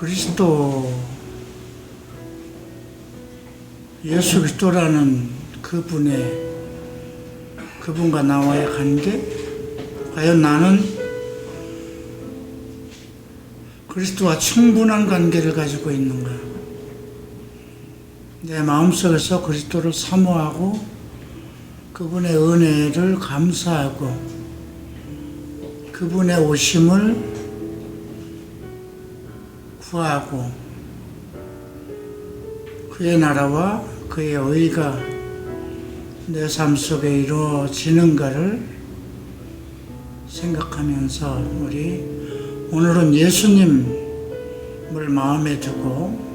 그리스도, 예수 그리스도라는 그분과 나와의 관계, 과연 나는 그리스도와 충분한 관계를 가지고 있는가? 내 마음속에서 그리스도를 사모하고 그분의 은혜를 감사하고 그분의 오심을 구하고 그의 나라와 그의 의가 내 삶 속에 이루어지는가를 생각하면서 우리 오늘은 예수님을 마음에 두고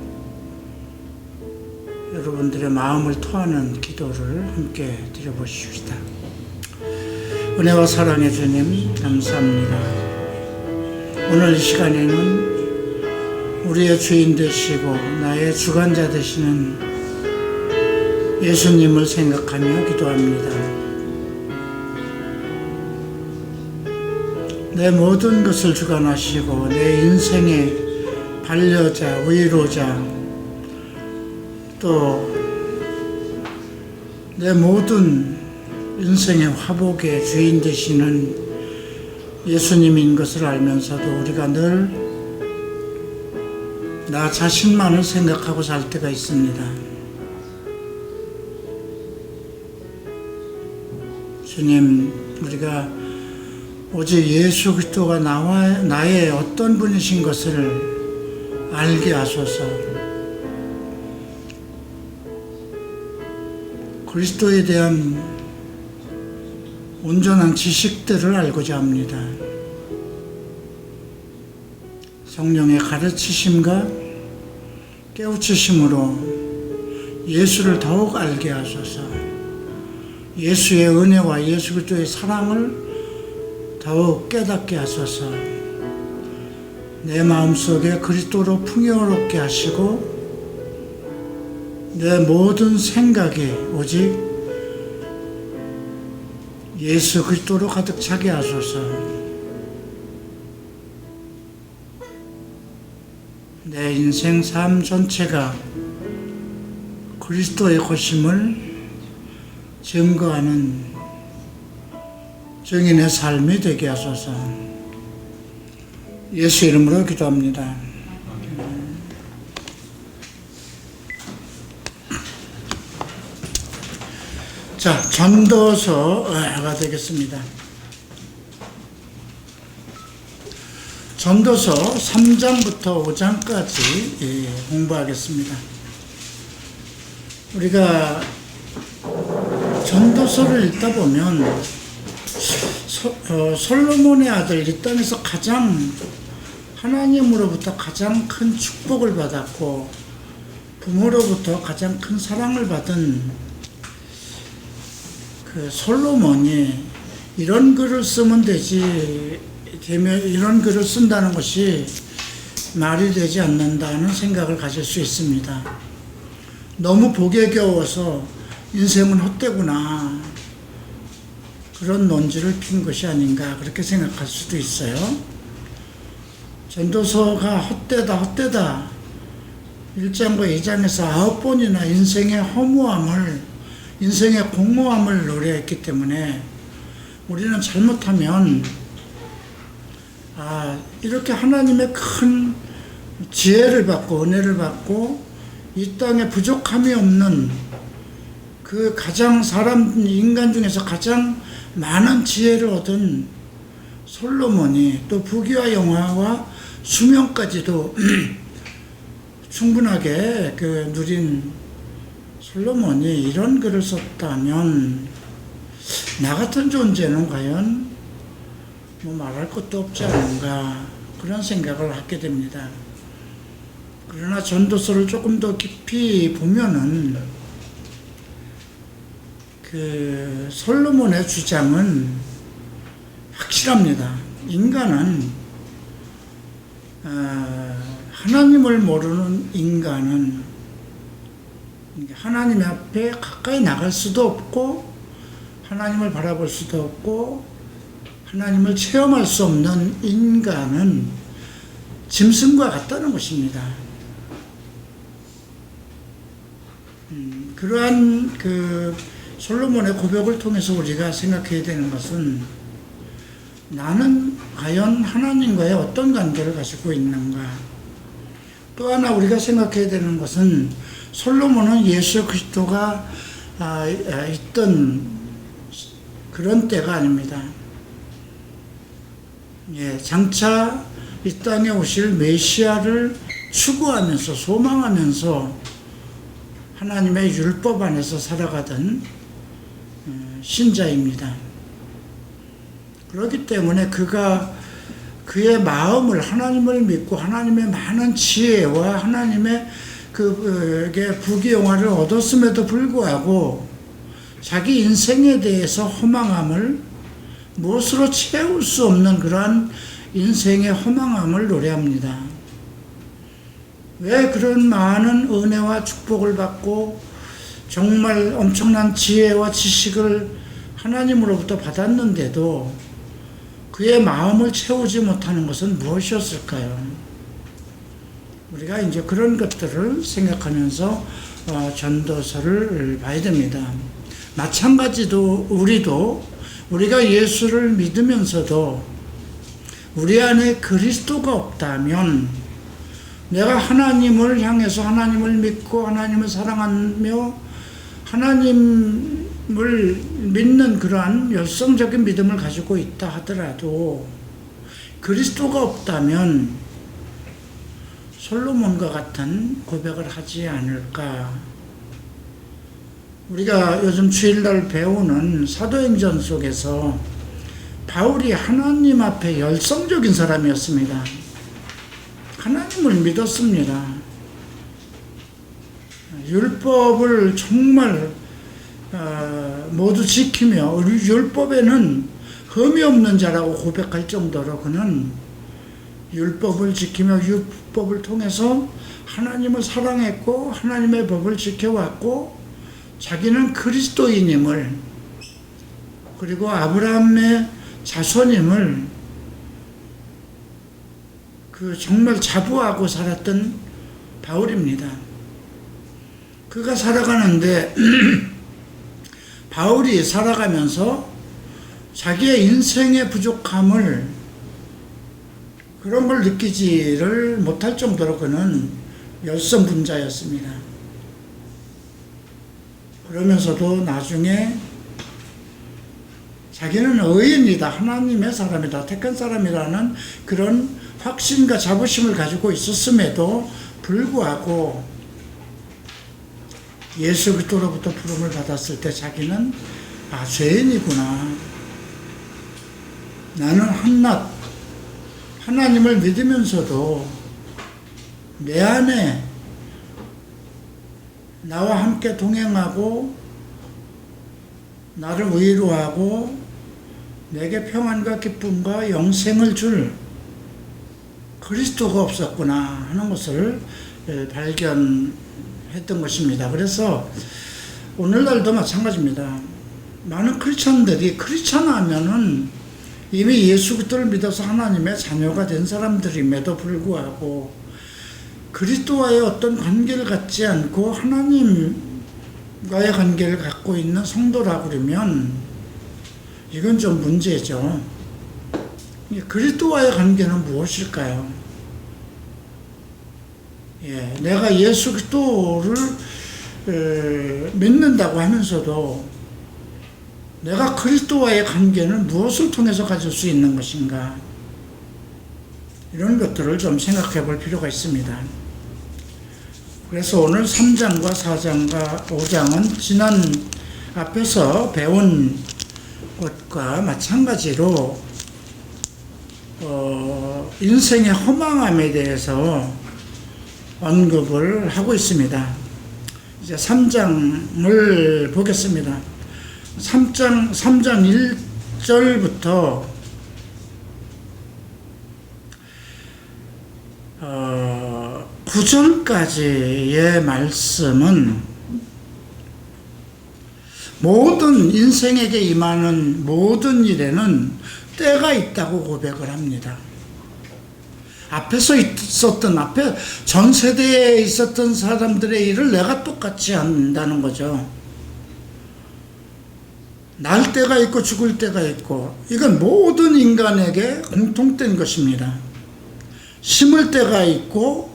여러분들의 마음을 토하는 기도를 함께 드려보십시다. 은혜와 사랑의 주님 감사합니다. 오늘 이 시간에는 우리의 주인 되시고 나의 주관자 되시는 예수님을 생각하며 기도합니다. 내 모든 것을 주관하시고 내 인생의 반려자, 위로자, 또 내 모든 인생의 화복의 주인 되시는 예수님인 것을 알면서도 우리가 늘 나 자신만을 생각하고 살 때가 있습니다. 주님, 우리가 오직 예수 그리스도가 나의 어떤 분이신 것을 알게 하소서. 그리스도에 대한 온전한 지식들을 알고자 합니다. 성령의 가르치심과 깨우치심으로 예수를 더욱 알게 하소서. 예수의 은혜와 예수 그리스도의 사랑을 더욱 깨닫게 하소서. 내 마음속에 그리스도로 풍요롭게 하시고 내 모든 생각이 오직 예수 그리스도로 가득 차게 하소서. 내 인생 삶 전체가 그리스도의 것임을 증거하는 증인의 삶이 되게 하소서. 예수 이름으로 기도합니다. 자, 전도서가 되겠습니다. 전도서 3장부터 5장까지 공부하겠습니다. 우리가 전도서를 읽다 보면 솔로몬의 아들, 이 땅에서 가장 하나님으로부터 가장 큰 축복을 받았고 부모로부터 가장 큰 사랑을 받은 그 솔로몬이 이런 글을 쓰면 이런 글을 쓴다는 것이 말이 되지 않는다는 생각을 가질 수 있습니다. 너무 복에 겨워서 인생은 헛되구나, 그런 논지를 핀 것이 아닌가 그렇게 생각할 수도 있어요. 전도서가 헛되다 1장과 2장에서 9번이나 인생의 허무함을, 인생의 공허함을 노래했기 때문에 우리는 잘못하면 이렇게 하나님의 큰 지혜를 받고 은혜를 받고 이 땅에 부족함이 없는 그 가장 인간 중에서 가장 많은 지혜를 얻은 솔로몬이 또 부귀와 영화와 수명까지도 충분하게 누린 솔로몬이 이런 글을 썼다면 나 같은 존재는 과연 말할 것도 없지 않은가 그런 생각을 하게 됩니다. 그러나 전도서를 조금 더 깊이 보면은 그 솔로몬의 주장은 확실합니다. 인간은 하나님을 모르는 인간은 하나님 앞에 가까이 나갈 수도 없고 하나님을 바라볼 수도 없고 하나님을 체험할 수 없는 인간은 짐승과 같다는 것입니다. 그러한 그 솔로몬의 고백을 통해서 우리가 생각해야 되는 것은 나는 과연 하나님과의 어떤 관계를 가지고 있는가. 또 하나 우리가 생각해야 되는 것은 솔로몬은 예수 그리스도가 있던 그런 때가 아닙니다. 장차 이 땅에 오실 메시아를 추구하면서 소망하면서 하나님의 율법 안에서 살아가던 신자입니다. 그렇기 때문에 그의 마음을 하나님을 믿고 하나님의 많은 지혜와 하나님의 부귀영화를 얻었음에도 불구하고 자기 인생에 대해서 허망함을 무엇으로 채울 수 없는 그러한 인생의 허망함을 노래합니다. 왜 그런 많은 은혜와 축복을 받고 정말 엄청난 지혜와 지식을 하나님으로부터 받았는데도 그의 마음을 채우지 못하는 것은 무엇이었을까요? 우리가 이제 그런 것들을 생각하면서 전도서를 봐야 됩니다. 마찬가지로 우리가 예수를 믿으면서도 우리 안에 그리스도가 없다면 내가 하나님을 향해서 하나님을 믿고 하나님을 사랑하며 하나님을 믿는 그러한 열성적인 믿음을 가지고 있다 하더라도 그리스도가 없다면 솔로몬과 같은 고백을 하지 않을까. 우리가 요즘 주일날 배우는 사도행전 속에서 바울이 하나님 앞에 열성적인 사람이었습니다. 하나님을 믿었습니다. 율법을 정말 모두 지키며 율법에는 흠이 없는 자라고 고백할 정도로 그는 율법을 지키며 율법을 통해서 하나님을 사랑했고 하나님의 법을 지켜왔고 자기는 그리스도인임을 그리고 아브라함의 자손임을 정말 자부하고 살았던 바울입니다. 그가 살아가는데 바울이 살아가면서 자기의 인생의 부족함을 그런 걸 느끼지를 못할 정도로 그는 열성분자였습니다. 그러면서도 나중에 자기는 의인이다, 하나님의 사람이다, 택한 사람이라는 그런 확신과 자부심을 가지고 있었음에도 불구하고 예수 그리스도로부터 부름을 받았을 때 자기는 죄인이구나. 나는 한낱 하나님을 믿으면서도 내 안에 나와 함께 동행하고 나를 위로하고 내게 평안과 기쁨과 영생을 줄 그리스도가 없었구나 하는 것을 발견했던 것입니다. 그래서 오늘날도 마찬가지입니다. 많은 크리스찬들이 크리스찬하면은 이미 예수 그리스도를 믿어서 하나님의 자녀가 된 사람들임에도 불구하고 그리스도와의 어떤 관계를 갖지 않고 하나님과의 관계를 갖고 있는 성도라고 그러면 이건 좀 문제죠. 그리스도와의 관계는 무엇일까요? 내가 예수 그리스도를 믿는다고 하면서도 내가 그리스도와의 관계는 무엇을 통해서 가질 수 있는 것인가? 이런 것들을 좀 생각해 볼 필요가 있습니다. 그래서 오늘 3장과 4장과 5장은 지난 앞에서 배운 것과 마찬가지로 인생의 허망함에 대해서 언급을 하고 있습니다. 이제 3장을 보겠습니다. 3장 1절부터 9절까지의 말씀은 모든 인생에게 임하는 모든 일에는 때가 있다고 고백을 합니다. 앞에서 있었던, 앞에 전 세대에 있었던 사람들의 일을 내가 똑같이 한다는 거죠. 날 때가 있고 죽을 때가 있고, 이건 모든 인간에게 공통된 것입니다. 심을 때가 있고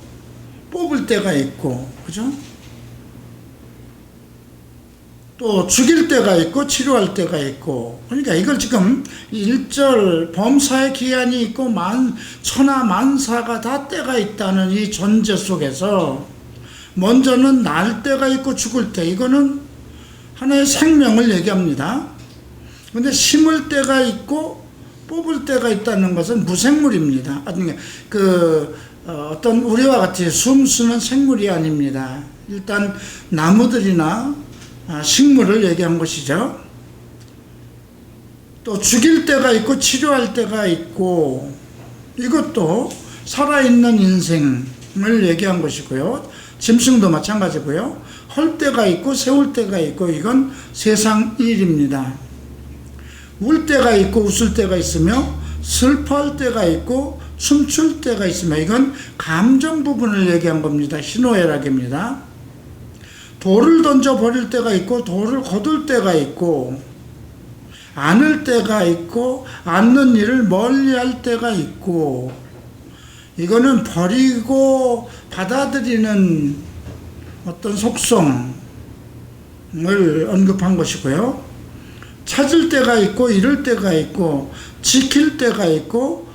뽑을 때가 있고, 그죠? 또 죽일 때가 있고 치료할 때가 있고, 그러니까 이걸 지금 일절 범사의 기한이 있고 천하 만사가 다 때가 있다는 이 전제 속에서 먼저는 날 때가 있고 죽을 때, 이거는 하나의 생명을 얘기합니다. 근데 심을 때가 있고 뽑을 때가 있다는 것은 무생물입니다. 어떤 우리와 같이 숨쉬는 생물이 아닙니다. 일단 나무들이나 식물을 얘기한 것이죠. 또 죽일 때가 있고 치료할 때가 있고, 이것도 살아있는 인생을 얘기한 것이고요. 짐승도 마찬가지고요. 헐 때가 있고 세울 때가 있고, 이건 세상 일입니다. 울 때가 있고 웃을 때가 있으며 슬퍼할 때가 있고 춤출 때가 있으며, 이건 감정 부분을 얘기한 겁니다. 희노애락입니다. 돌을 던져 버릴 때가 있고 돌을 거둘 때가 있고, 안을 때가 있고 안는 일을 멀리할 때가 있고, 이거는 버리고 받아들이는 어떤 속성을 언급한 것이고요. 찾을 때가 있고 잃을 때가 있고, 지킬 때가 있고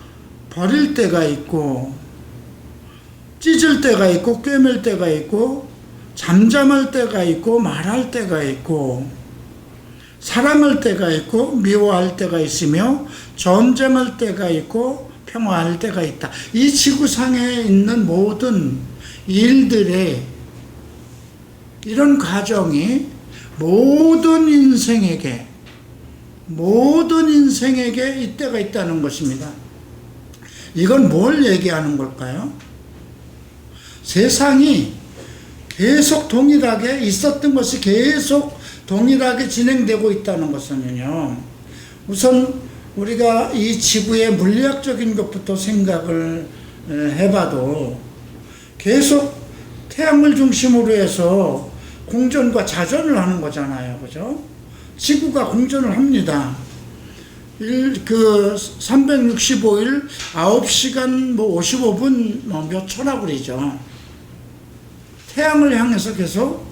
버릴 때가 있고, 찢을 때가 있고 꿰맬 때가 있고, 잠잠할 때가 있고 말할 때가 있고, 사랑할 때가 있고 미워할 때가 있으며, 전쟁할 때가 있고 평화할 때가 있다. 이 지구상에 있는 모든 일들의 이런 과정이 모든 인생에게 이때가 있다는 것입니다. 이건 뭘 얘기하는 걸까요? 세상이 계속 동일하게 있었던 것이 계속 동일하게 진행되고 있다는 것은요, 우선 우리가 이 지구의 물리학적인 것부터 생각을 해봐도 계속 태양을 중심으로 해서 공전과 자전을 하는 거잖아요. 그죠? 지구가 공전을 합니다. 365일 9시간 55분 몇 초라고 그러죠. 태양을 향해서 계속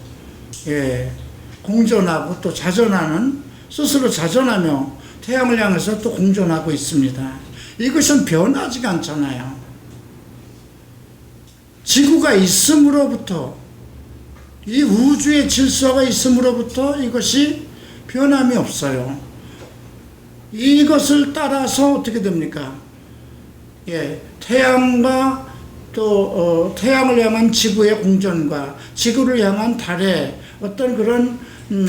공전하고 또 자전하는, 스스로 자전하며 태양을 향해서 또 공전하고 있습니다. 이것은 변하지가 않잖아요. 지구가 있음으로부터, 이 우주의 질서가 있음으로부터 이것이 변함이 없어요. 이것을 따라서 어떻게 됩니까? 태양과 또 태양을 향한 지구의 공전과 지구를 향한 달의 어떤 그런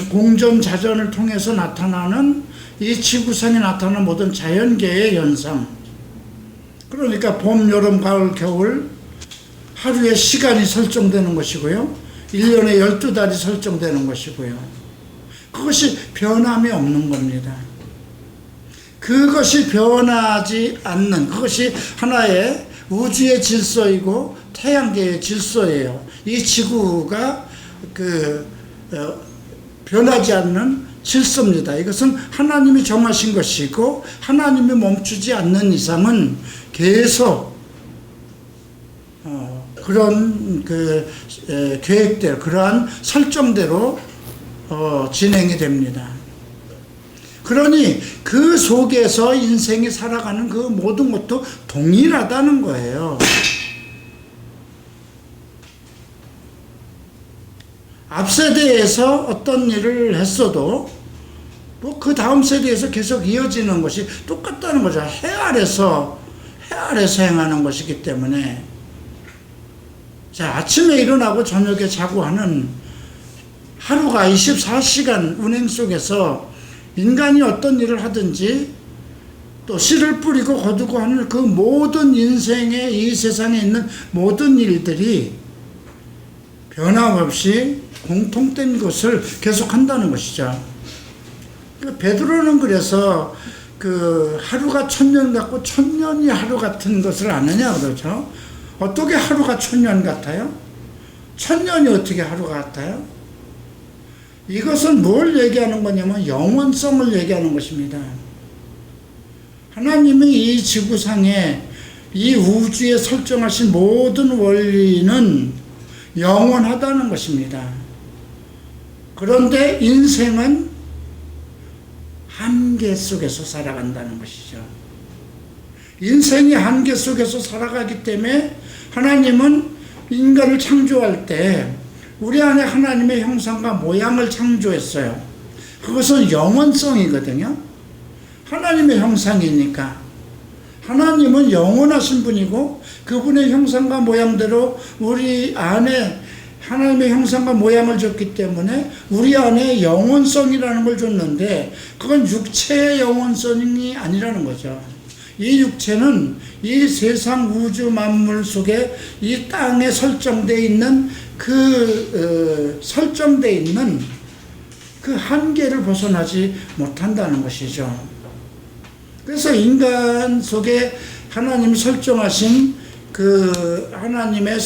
공전 자전을 통해서 나타나는 이 지구상에 나타나는 모든 자연계의 현상, 그러니까 봄, 여름, 가을, 겨울 하루에 시간이 설정되는 것이고요, 1년에 12달이 설정되는 것이고요, 그것이 변함이 없는 겁니다. 그것이 변하지 않는, 그것이 하나의 우주의 질서이고 태양계의 질서예요. 이 지구가 변하지 않는 질서입니다. 이것은 하나님이 정하신 것이고, 하나님이 멈추지 않는 이상은 계속 그런 계획대로, 그러한 설정대로 진행이 됩니다. 그러니 그 속에서 인생이 살아가는 그 모든 것도 동일하다는 거예요. 앞 세대에서 어떤 일을 했어도 그 다음 세대에서 계속 이어지는 것이 똑같다는 거죠. 해 아래서 행하는 것이기 때문에, 자, 아침에 일어나고 저녁에 자고 하는 하루가 24시간 운행 속에서 인간이 어떤 일을 하든지 또 씨를 뿌리고 거두고 하는 그 모든 인생의, 이 세상에 있는 모든 일들이 변함없이 공통된 것을 계속한다는 것이죠. 베드로는 그래서 하루가 천년 같고 천년이 하루 같은 것을 아느냐 그러죠. 어떻게 하루가 천년 같아요? 천년이 어떻게 하루가 같아요? 이것은 뭘 얘기하는 거냐면 영원성을 얘기하는 것입니다. 하나님이 이 지구상에 이 우주에 설정하신 모든 원리는 영원하다는 것입니다. 그런데 인생은 한계 속에서 살아간다는 것이죠. 인생이 한계 속에서 살아가기 때문에 하나님은 인간을 창조할 때 우리 안에 하나님의 형상과 모양을 창조했어요. 그것은 영원성이거든요. 하나님의 형상이니까. 하나님은 영원하신 분이고 그분의 형상과 모양대로 우리 안에 하나님의 형상과 모양을 줬기 때문에 우리 안에 영원성이라는 걸 줬는데 그건 육체의 영원성이 아니라는 거죠. 이 육체는 이 세상 우주 만물 속에 이 땅에 설정되어 있는 설정되어 있는 그 한계를 벗어나지 못한다는 것이죠. 그래서 인간 속에 하나님이 설정하신 하나님의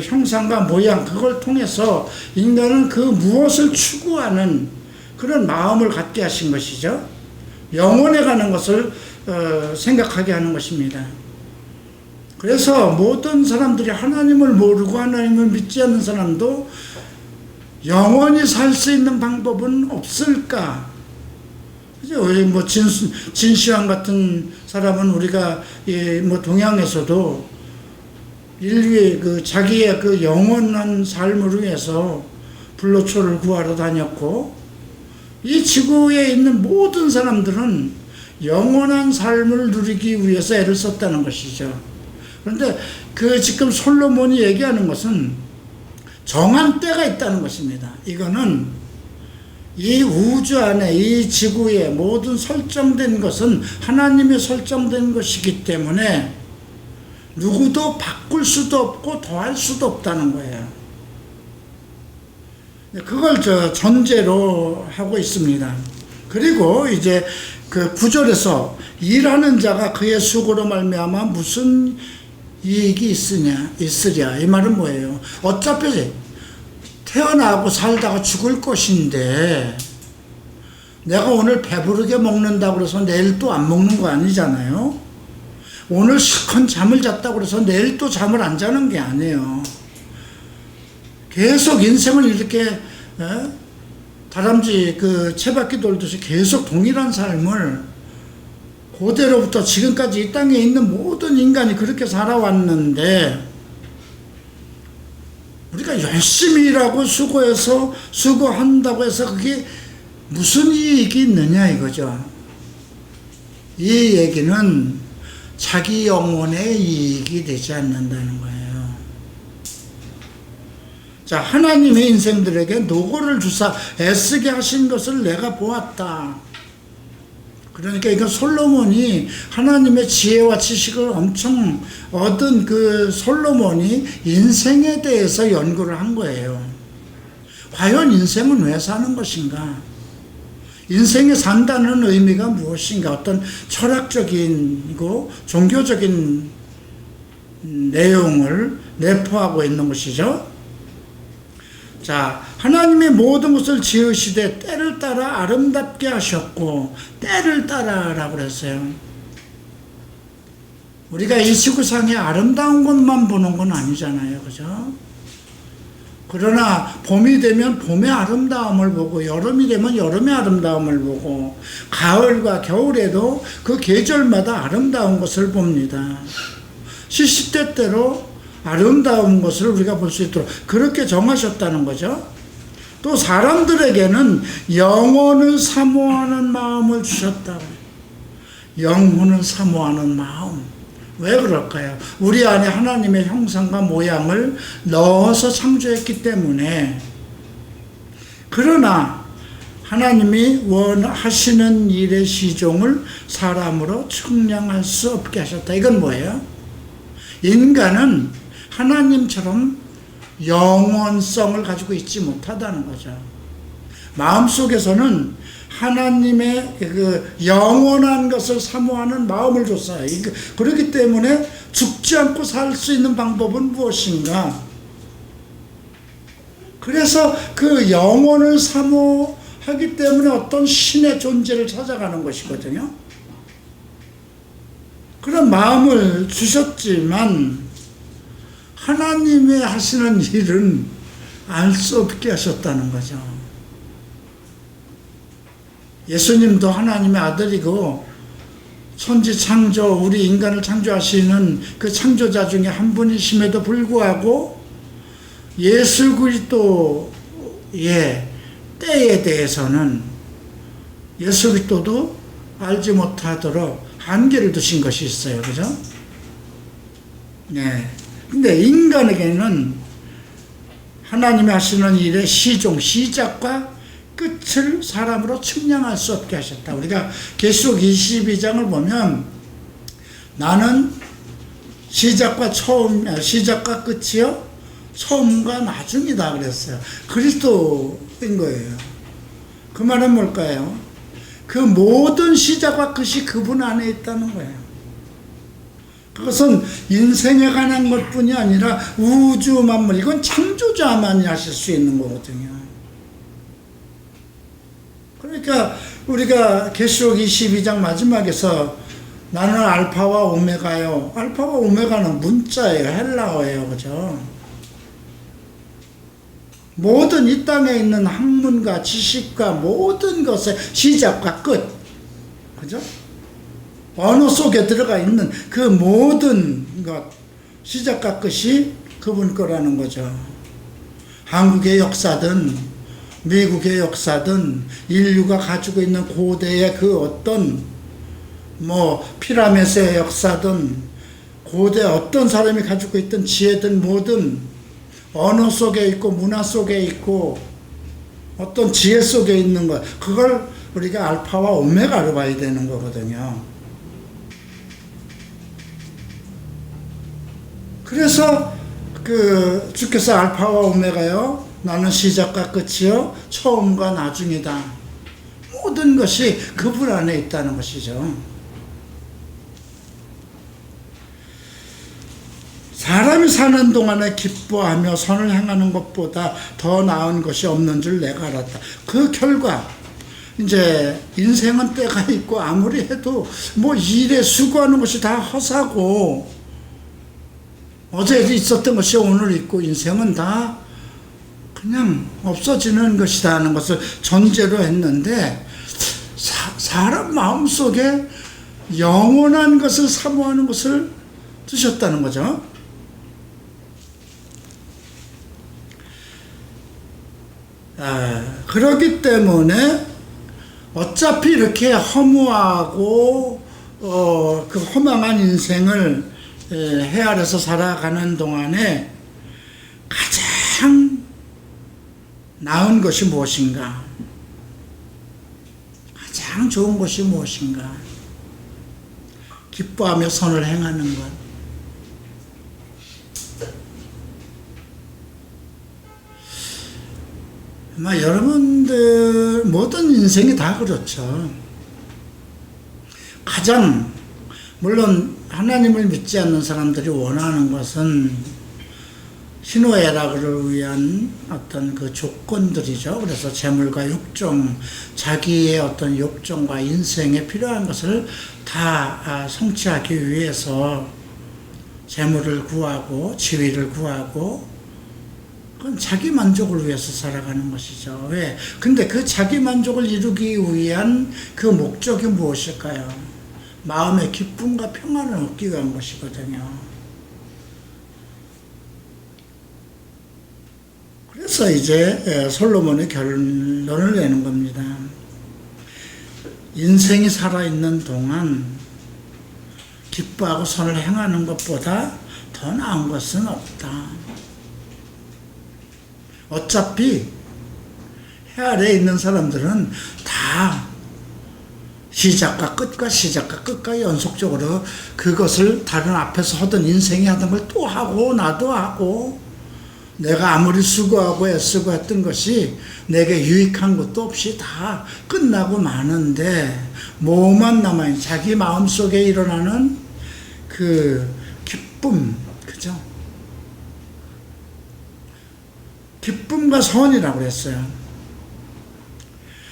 형상과 모양, 그걸 통해서 인간은 그 무엇을 추구하는 그런 마음을 갖게 하신 것이죠. 영원에 가는 것을 생각하게 하는 것입니다. 그래서 모든 사람들이 하나님을 모르고 하나님을 믿지 않는 사람도 영원히 살 수 있는 방법은 없을까? 뭐 진시황 같은 사람은 우리가 동양에서도 인류의 자기의 영원한 삶을 위해서 불로초를 구하러 다녔고, 이 지구에 있는 모든 사람들은 영원한 삶을 누리기 위해서 애를 썼다는 것이죠. 그런데 지금 솔로몬이 얘기하는 것은 정한 때가 있다는 것입니다. 이거는 이 우주 안에 이 지구에 모든 설정된 것은 하나님이 설정된 것이기 때문에 누구도 바꿀 수도 없고 더할 수도 없다는 거예요. 그걸 전제로 하고 있습니다. 그리고 이제 9절에서 일하는 자가 그의 수고로 말미암아 무슨 이익이 있으랴. 이 말은 뭐예요? 어차피 태어나고 살다가 죽을 것인데 내가 오늘 배부르게 먹는다고 그래서 내일 또 안 먹는 거 아니잖아요. 오늘 실컷 잠을 잤다고 그래서 내일 또 잠을 안 자는 게 아니에요. 계속 인생을 이렇게 다람쥐 채바퀴 돌듯이 계속 동일한 삶을 고대로부터 지금까지 이 땅에 있는 모든 인간이 그렇게 살아왔는데, 우리가 열심히 일하고 수고한다고 해서 그게 무슨 이익이 있느냐 이거죠. 이 얘기는 자기 영혼의 이익이 되지 않는다는 거예요. 자, 하나님의 인생들에게 노고를 주사 애쓰게 하신 것을 내가 보았다. 그러니까 이건 솔로몬이 하나님의 지혜와 지식을 엄청 얻은 솔로몬이 인생에 대해서 연구를 한 거예요. 과연 인생은 왜 사는 것인가? 인생에 산다는 의미가 무엇인가? 어떤 철학적이고 종교적인 내용을 내포하고 있는 것이죠. 자, 하나님의 모든 것을 지으시되 때를 따라 아름답게 하셨고, 때를 따라라고 그랬어요. 우리가 이 지구상에 아름다운 것만 보는 건 아니잖아요. 그죠? 그러나 봄이 되면 봄의 아름다움을 보고, 여름이 되면 여름의 아름다움을 보고, 가을과 겨울에도 그 계절마다 아름다운 것을 봅니다. 시시때때로 아름다운 것을 우리가 볼 수 있도록 그렇게 정하셨다는 거죠. 또 사람들에게는 영혼을 사모하는 마음을 주셨다. 영혼을 사모하는 마음. 왜 그럴까요? 우리 안에 하나님의 형상과 모양을 넣어서 창조했기 때문에. 그러나 하나님이 원하시는 일의 시종을 사람으로 측량할 수 없게 하셨다. 이건 뭐예요? 인간은 하나님처럼 영원성을 가지고 있지 못하다는 거죠. 마음속에서는 하나님의 그 영원한 것을 사모하는 마음을 줬어요. 그렇기 때문에 죽지 않고 살 수 있는 방법은 무엇인가? 그래서 그 영혼을 사모하기 때문에 어떤 신의 존재를 찾아가는 것이거든요. 그런 마음을 주셨지만 하나님의 하시는 일은 알 수 없게 하셨다는 거죠. 예수님도 하나님의 아들이고 천지창조, 우리 인간을 창조하시는 그 창조자 중에 한 분이심에도 불구하고 예수 그리스도의 때에 대해서는 예수 그리스도도 알지 못하도록 한계를 두신 것이 있어요. 그죠? 네. 근데 인간에게는 하나님이 하시는 일의 시작과 끝을 사람으로 측량할 수 없게 하셨다. 우리가 계시록 22장을 보면 나는 시작과 끝이요 처음과 나중이다 그랬어요. 그리스도인 거예요. 그 말은 뭘까요? 그 모든 시작과 끝이 그분 안에 있다는 거예요. 그것은 인생에 관한 것뿐이 아니라 우주 만물, 이건 창조자만이 하실 수 있는 거거든요. 그러니까 우리가 계시록 22장 마지막에서 나는 알파와 오메가요. 알파와 오메가는 문자예요. 헬라어예요. 그죠? 모든 이 땅에 있는 학문과 지식과 모든 것의 시작과 끝. 그죠? 언어 속에 들어가 있는 그 모든 것, 시작과 끝이 그분 거라는 거죠. 한국의 역사든 미국의 역사든 인류가 가지고 있는 고대의 그 어떤 피라미드의 역사든 고대 어떤 사람이 가지고 있던 지혜든 뭐든 언어 속에 있고 문화 속에 있고 어떤 지혜 속에 있는 것, 그걸 우리가 알파와 오메가로 봐야 되는 거거든요. 그래서 주께서 알파와 오메가요, 나는 시작과 끝이요 처음과 나중이다. 모든 것이 그분 안에 있다는 것이죠. 사람이 사는 동안에 기뻐하며 선을 행하는 것보다 더 나은 것이 없는 줄 내가 알았다. 그 결과 이제 인생은 때가 있고 아무리 해도 일에 수고하는 것이 다 허사고 어제 있었던 것이 오늘 있고 인생은 다 그냥 없어지는 것이다 하는 것을 전제로 했는데 사람 마음속에 영원한 것을 사모하는 것을 두셨다는 거죠. 그렇기 때문에 어차피 이렇게 허무하고 그 허망한 인생을 헤아려서 살아가는 동안에 가장 나은 것이 무엇인가? 가장 좋은 것이 무엇인가? 기뻐하며 선을 행하는 것. 여러분들 모든 인생이 다 그렇죠. 가장 물론 하나님을 믿지 않는 사람들이 원하는 것은 희노애락을 위한 어떤 그 조건들이죠. 그래서 재물과 욕정, 자기의 어떤 욕정과 인생에 필요한 것을 다 성취하기 위해서 재물을 구하고 지위를 구하고, 그건 자기 만족을 위해서 살아가는 것이죠. 왜? 근데 그 자기 만족을 이루기 위한 그 목적이 무엇일까요? 마음의 기쁨과 평안을 얻기 위한 것이거든요. 그래서 이제 솔로몬이 결론을 내는 겁니다. 인생이 살아있는 동안 기뻐하고 선을 행하는 것보다 더 나은 것은 없다. 어차피 해 아래에 있는 사람들은 다 시작과 끝과 연속적으로 그것을 다른 앞에서 하던 인생이 하던 걸 또 하고 나도 하고 내가 아무리 수고하고 애쓰고 했던 것이 내게 유익한 것도 없이 다 끝나고 마는데 뭐만 남아있는 자기 마음속에 일어나는 그 기쁨, 그죠? 기쁨과 선이라고 그랬어요.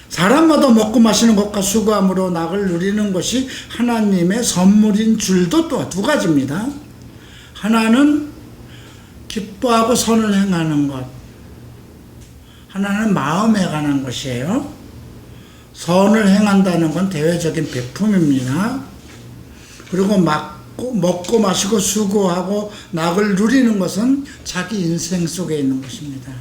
사람마다 먹고 마시는 것과 수고함으로 낙을 누리는 것이 하나님의 선물인 줄도 또 두 가지입니다. 하나는 기뻐하고 선을 행하는 것, 하나는 마음에 관한 것이에요. 선을 행한다는 건 대외적인 베품입니다. 그리고 먹고 마시고 수고하고 낙을 누리는 것은 자기 인생 속에 있는 것입니다.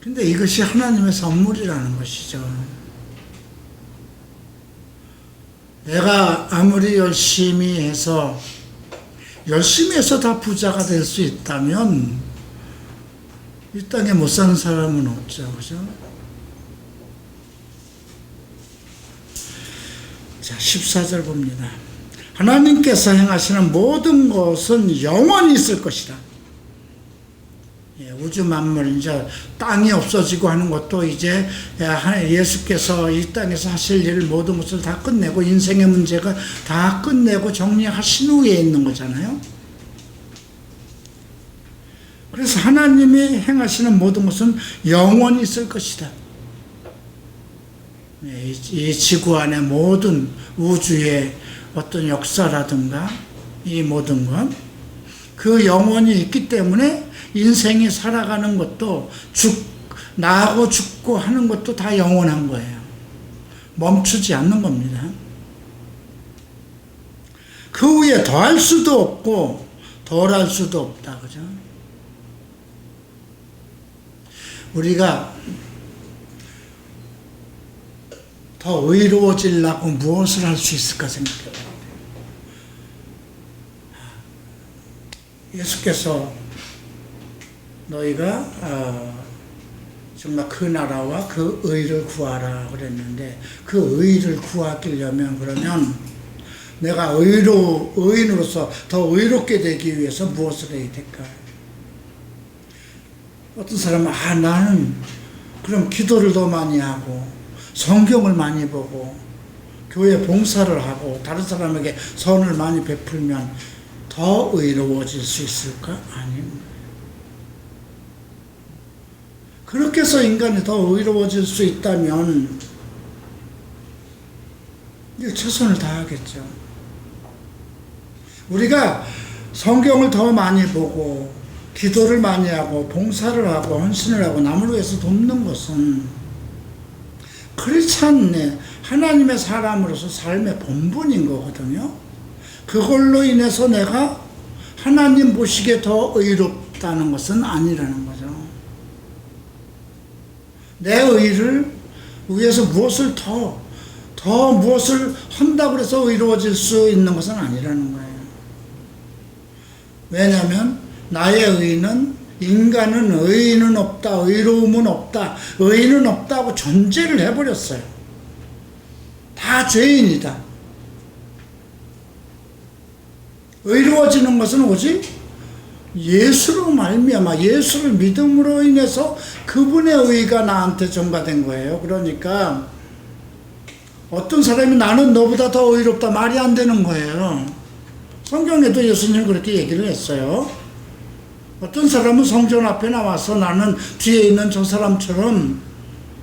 근데 이것이 하나님의 선물이라는 것이죠. 내가 아무리 열심히 해서 다 부자가 될 수 있다면 이 땅에 못 사는 사람은 없죠. 그죠? 자, 14절 봅니다. 하나님께서 행하시는 모든 것은 영원히 있을 것이다. 우주 만물, 이제 땅이 없어지고 하는 것도 이제 예수께서 이 땅에서 하실 일 모든 것을 다 끝내고 인생의 문제가 다 끝내고 정리하신 후에 있는 거잖아요. 그래서 하나님이 행하시는 모든 것은 영원히 있을 것이다. 이 지구 안의 모든 우주의 어떤 역사라든가 이 모든 것, 그 영원히 있기 때문에 인생이 살아가는 것도 나고 죽고 하는 것도 다 영원한 거예요. 멈추지 않는 겁니다. 그 위에 더할 수도 없고 덜할 수도 없다. 그죠? 우리가 더 의로워지려고 무엇을 할 수 있을까 생각해봐요. 예수께서 너희가 정말 그 나라와 그 의를 구하라 그랬는데 그 의를 구하려면 그러면 내가 의인으로서 더 의롭게 되기 위해서 무엇을 해야 될까? 어떤 사람은 나는 그럼 기도를 더 많이 하고 성경을 많이 보고 교회 봉사를 하고 다른 사람에게 선을 많이 베풀면 더 의로워질 수 있을까? 아닙니다. 그렇게 해서 인간이 더 의로워질 수 있다면 최선을 다하겠죠. 우리가 성경을 더 많이 보고 기도를 많이 하고 봉사를 하고 헌신을 하고 남을 위해서 돕는 것은 크리스찬의 하나님의 사람으로서 삶의 본분인 거거든요. 그걸로 인해서 내가 하나님 보시기에 더 의롭다는 것은 아니라는 거죠. 내 의를 위해서 무엇을 더 무엇을 한다고 해서 의로워질 수 있는 것은 아니라는 거예요. 왜냐하면 나의 의는 인간은 의인은 없다, 의로움은 없다, 의인은 없다고 전제를 해버렸어요. 다 죄인이다. 의로워지는 것은 오직 예수로 말미암아 예수를 믿음으로 인해서 그분의 의가 나한테 전가된 거예요. 그러니까 어떤 사람이 나는 너보다 더 의롭다 말이 안 되는 거예요. 성경에도 예수님은 그렇게 얘기를 했어요. 어떤 사람은 성전 앞에 나와서 나는 뒤에 있는 저 사람처럼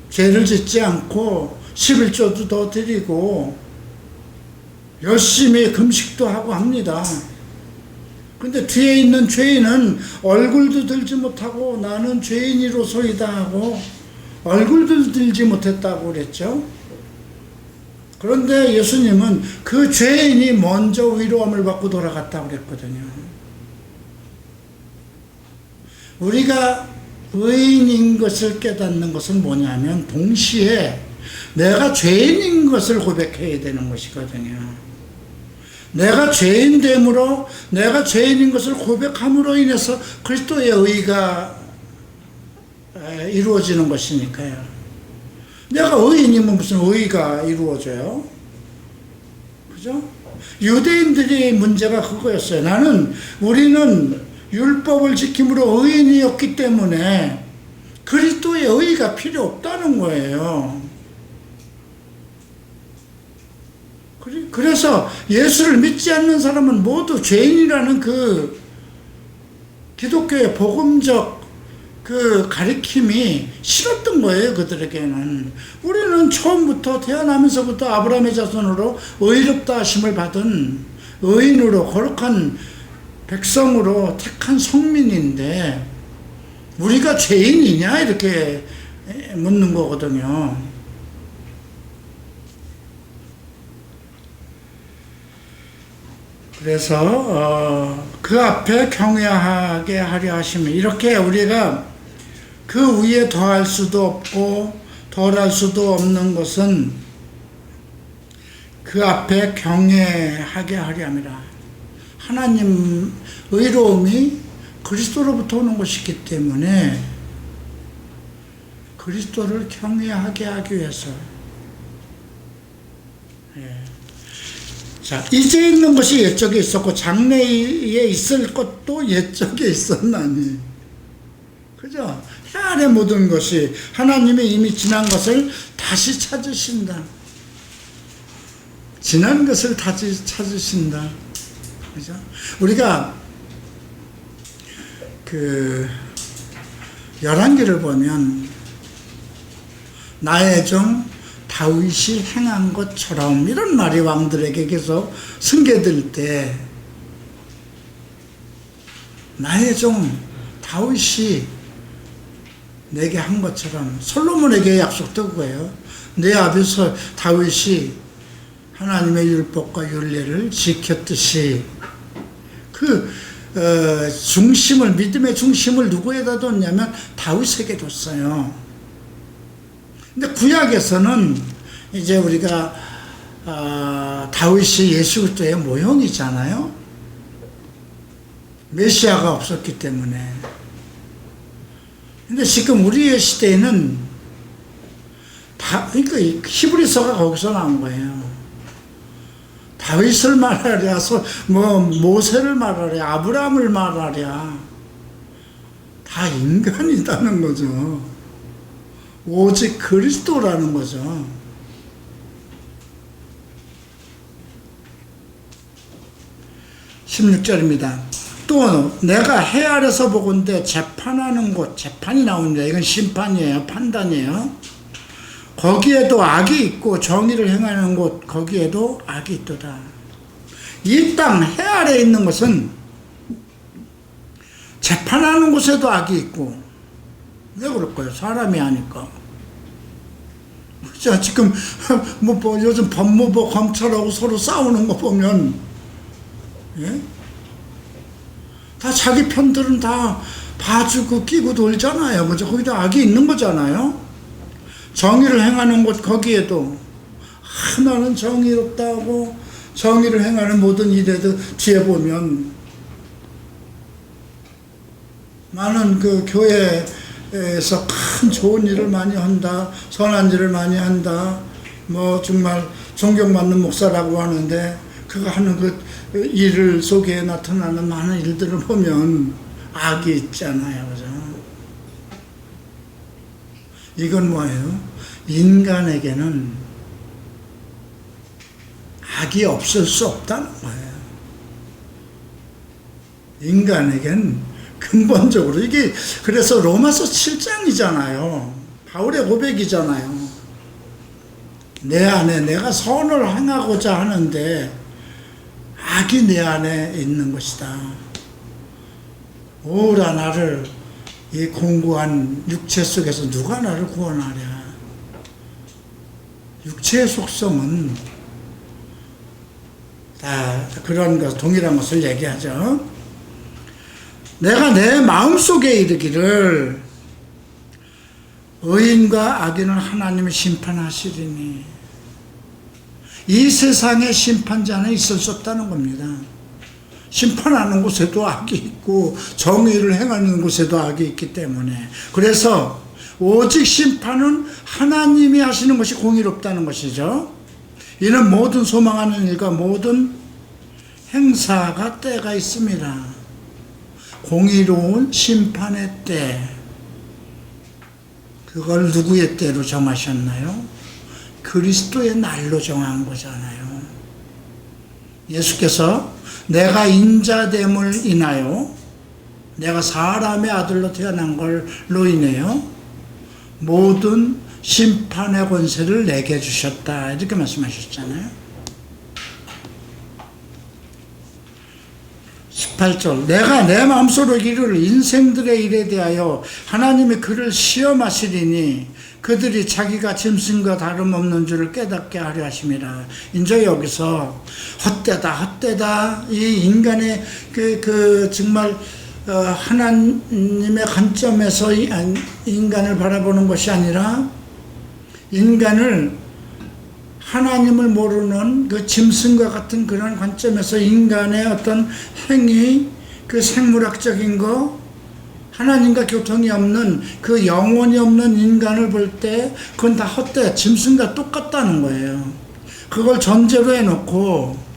죄를 짓지 않고 11조도 더 드리고 열심히 금식도 하고 합니다. 근데 뒤에 있는 죄인은 얼굴도 들지 못하고 나는 죄인이로소이다 하고 얼굴도 들지 못했다고 그랬죠. 그런데 예수님은 그 죄인이 먼저 위로함을 받고 돌아갔다고 그랬거든요. 우리가 의인인 것을 깨닫는 것은 뭐냐면 동시에 내가 죄인인 것을 고백해야 되는 것이거든요. 내가 죄인됨으로 내가 죄인인 것을 고백함으로 인해서 그리스도의 의가 이루어지는 것이니까요. 내가 의인이면 무슨 의가 이루어져요? 그죠? 유대인들의 문제가 그거였어요. 우리는 율법을 지킴으로 의인이었기 때문에 그리스도의 의의가 필요 없다는 거예요. 그래서 예수를 믿지 않는 사람은 모두 죄인이라는 그 기독교의 복음적 그 가리킴이 싫었던 거예요, 그들에게는. 우리는 처음부터 태어나면서부터 아브라함의 자손으로 의롭다 하심을 받은 의인으로 거룩한 백성으로 택한 성민인데 우리가 죄인이냐 이렇게 묻는 거거든요. 그래서 그 앞에 경외하게 하려 하시면 이렇게 우리가 그 위에 더할 수도 없고 덜할 수도 없는 것은 그 앞에 경외하게 하려 함이라. 하나님 의로움이 그리스도로부터 오는 것이기 때문에 그리스도를 경외하게 하기 위해서. 자, 이제 있는 것이 옛적에 있었고 장래에 있을 것도 옛적에 있었나니. 그죠? 해 아래 모든 것이 하나님의 이미 지난 것을 다시 찾으신다. 지난 것을 다시 찾으신다. 그죠? 우리가 열왕기를 보면 나의 종 다윗이 행한 것처럼 이런 말이 왕들에게 계속 승계될 때 나의 종 다윗이 내게 한 것처럼 솔로몬에게 약속도 그거예요. 내 아버지 다윗이 하나님의 율법과 율례를 지켰듯이 중심을, 믿음의 중심을 누구에다 뒀냐면 다윗에게 뒀어요. 근데 구약에서는 이제 우리가 다윗이 예수 그리스도의 모형이잖아요. 메시아가 없었기 때문에. 근데 지금 우리의 시대에는 그러니까 히브리서가 거기서 나온 거예요. 다윗을 말하랴, 모세를 말하랴, 아브라함을 말하랴, 다 인간이라는 거죠. 오직 그리스도라는 거죠. 16절입니다. 또 내가 해 아래서 보건대 재판하는 곳, 재판이 나옵니다. 이건 심판이에요. 판단이에요. 거기에도 악이 있고 정의를 행하는 곳, 거기에도 악이 있도다. 이 땅 해 아래에 있는 것은 재판하는 곳에도 악이 있고. 왜 그럴까요? 사람이 하니까. 자, 지금 요즘 법무부 검찰하고 서로 싸우는 거 보면, 예? 다 자기 편들은 다 봐주고 끼고 돌잖아요. 그죠? 거기도 악이 있는 거잖아요. 정의를 행하는 곳, 거기에도 하나는 정의롭다 하고 정의를 행하는 모든 일에도 뒤에 보면 많은 그 교회에서 큰 좋은 일을 많이 한다, 선한 일을 많이 한다, 정말 존경받는 목사라고 하는데 그가 하는 그 일 속에 나타나는 많은 일들을 보면 악이 있잖아요. 그죠? 이건 뭐예요? 인간에게는 악이 없을 수 없다는 거예요. 인간에겐 근본적으로 이게 그래서 로마서 7장이잖아요. 바울의 고백이잖아요. 내 안에 내가 선을 행하고자 하는데 악이 내 안에 있는 것이다. 오라 나를 이 공고한 육체 속에서 누가 나를 구원하랴. 육체의 속성은 다 그런 것, 동일한 것을 얘기하죠. 내가 내 마음속에 이르기를 의인과 악인을 하나님이 심판하시리니 이 세상에 심판자는 있을 수 없다는 겁니다. 심판하는 곳에도 악이 있고 정의를 행하는 곳에도 악이 있기 때문에 그래서 오직 심판은 하나님이 하시는 것이 공의롭다는 것이죠. 이는 모든 소망하는 일과 모든 행사가 때가 있습니다. 공의로운 심판의 때. 그걸 누구의 때로 정하셨나요? 그리스도의 날로 정한 거잖아요. 예수께서 내가 인자됨을 인하여, 내가 사람의 아들로 태어난 걸로 인하여 모든 심판의 권세를 내게 주셨다, 이렇게 말씀하셨잖아요. 18절, 내가 내 마음속으로 이르를 인생들의 일에 대하여 하나님이 그를 시험하시리니 그들이 자기가 짐승과 다름없는 줄을 깨닫게 하려 하심이라. 이제 여기서 헛되다 이 인간의 정말 하나님의 관점에서 인간을 바라보는 것이 아니라 인간을 하나님을 모르는 그 짐승과 같은 그런 관점에서 인간의 어떤 행위, 그 생물학적인 거, 하나님과 교통이 없는 그 영혼이 없는 인간을 볼 때 그건 다 헛돼, 짐승과 똑같다는 거예요. 그걸 전제로 해놓고,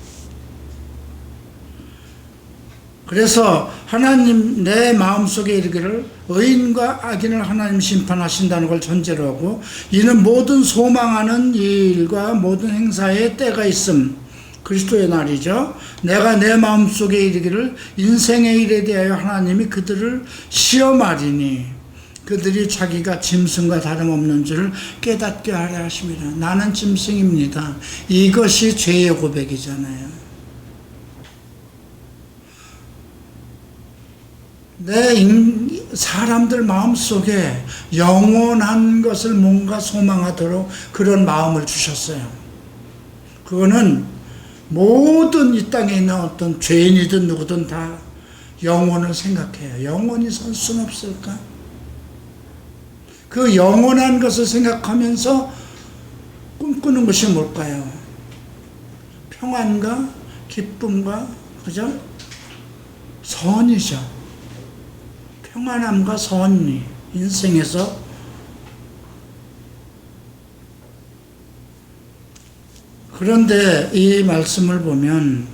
그래서 하나님 내 마음속에 이르기를 의인과 악인을 하나님 심판하신다는 걸 전제로 하고, 이는 모든 소망하는 일과 모든 행사에 때가 있음, 그리스도의 날이죠. 내가 내 마음속에 이르기를 인생의 일에 대하여 하나님이 그들을 시험하리니 그들이 자기가 짐승과 다름없는 줄을 깨닫게 하려 하십니다. 나는 짐승입니다. 이것이 죄의 고백이잖아요. 사람들 마음속에 영원한 것을 뭔가 소망하도록 그런 마음을 주셨어요. 그거는 모든 이 땅에 있는 어떤 죄인이든 누구든 다 영혼을 생각해요. 영원히 설 수는 없을까? 그 영원한 것을 생각하면서 꿈꾸는 것이 뭘까요? 평안과 기쁨과, 그죠? 선이죠. 평안함과 선이 인생에서 그런데 이 말씀을 보면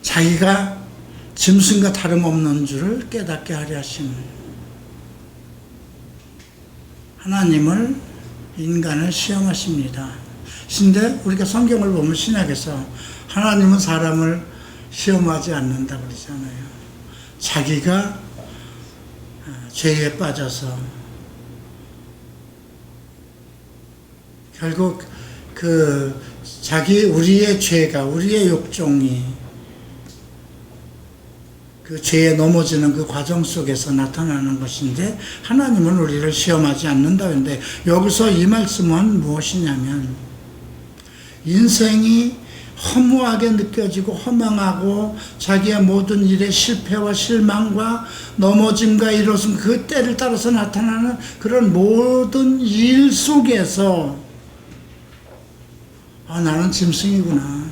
자기가 짐승과 다름없는 줄을 깨닫게 하려 하시는 하나님을 인간을 시험하십니다. 근데 우리가 성경을 보면 신약에서 하나님은 사람을 시험하지 않는다 그러잖아요. 자기가 죄에 빠져서 결국 우리의 죄가, 우리의 욕종이 그 죄에 넘어지는 그 과정 속에서 나타나는 것인데, 하나님은 우리를 시험하지 않는다는데, 여기서 이 말씀은 무엇이냐면 인생이 허무하게 느껴지고 허망하고 자기의 모든 일의 실패와 실망과 넘어짐과 일어섬, 그 때를 따라서 나타나는 그런 모든 일 속에서 나는 짐승이구나,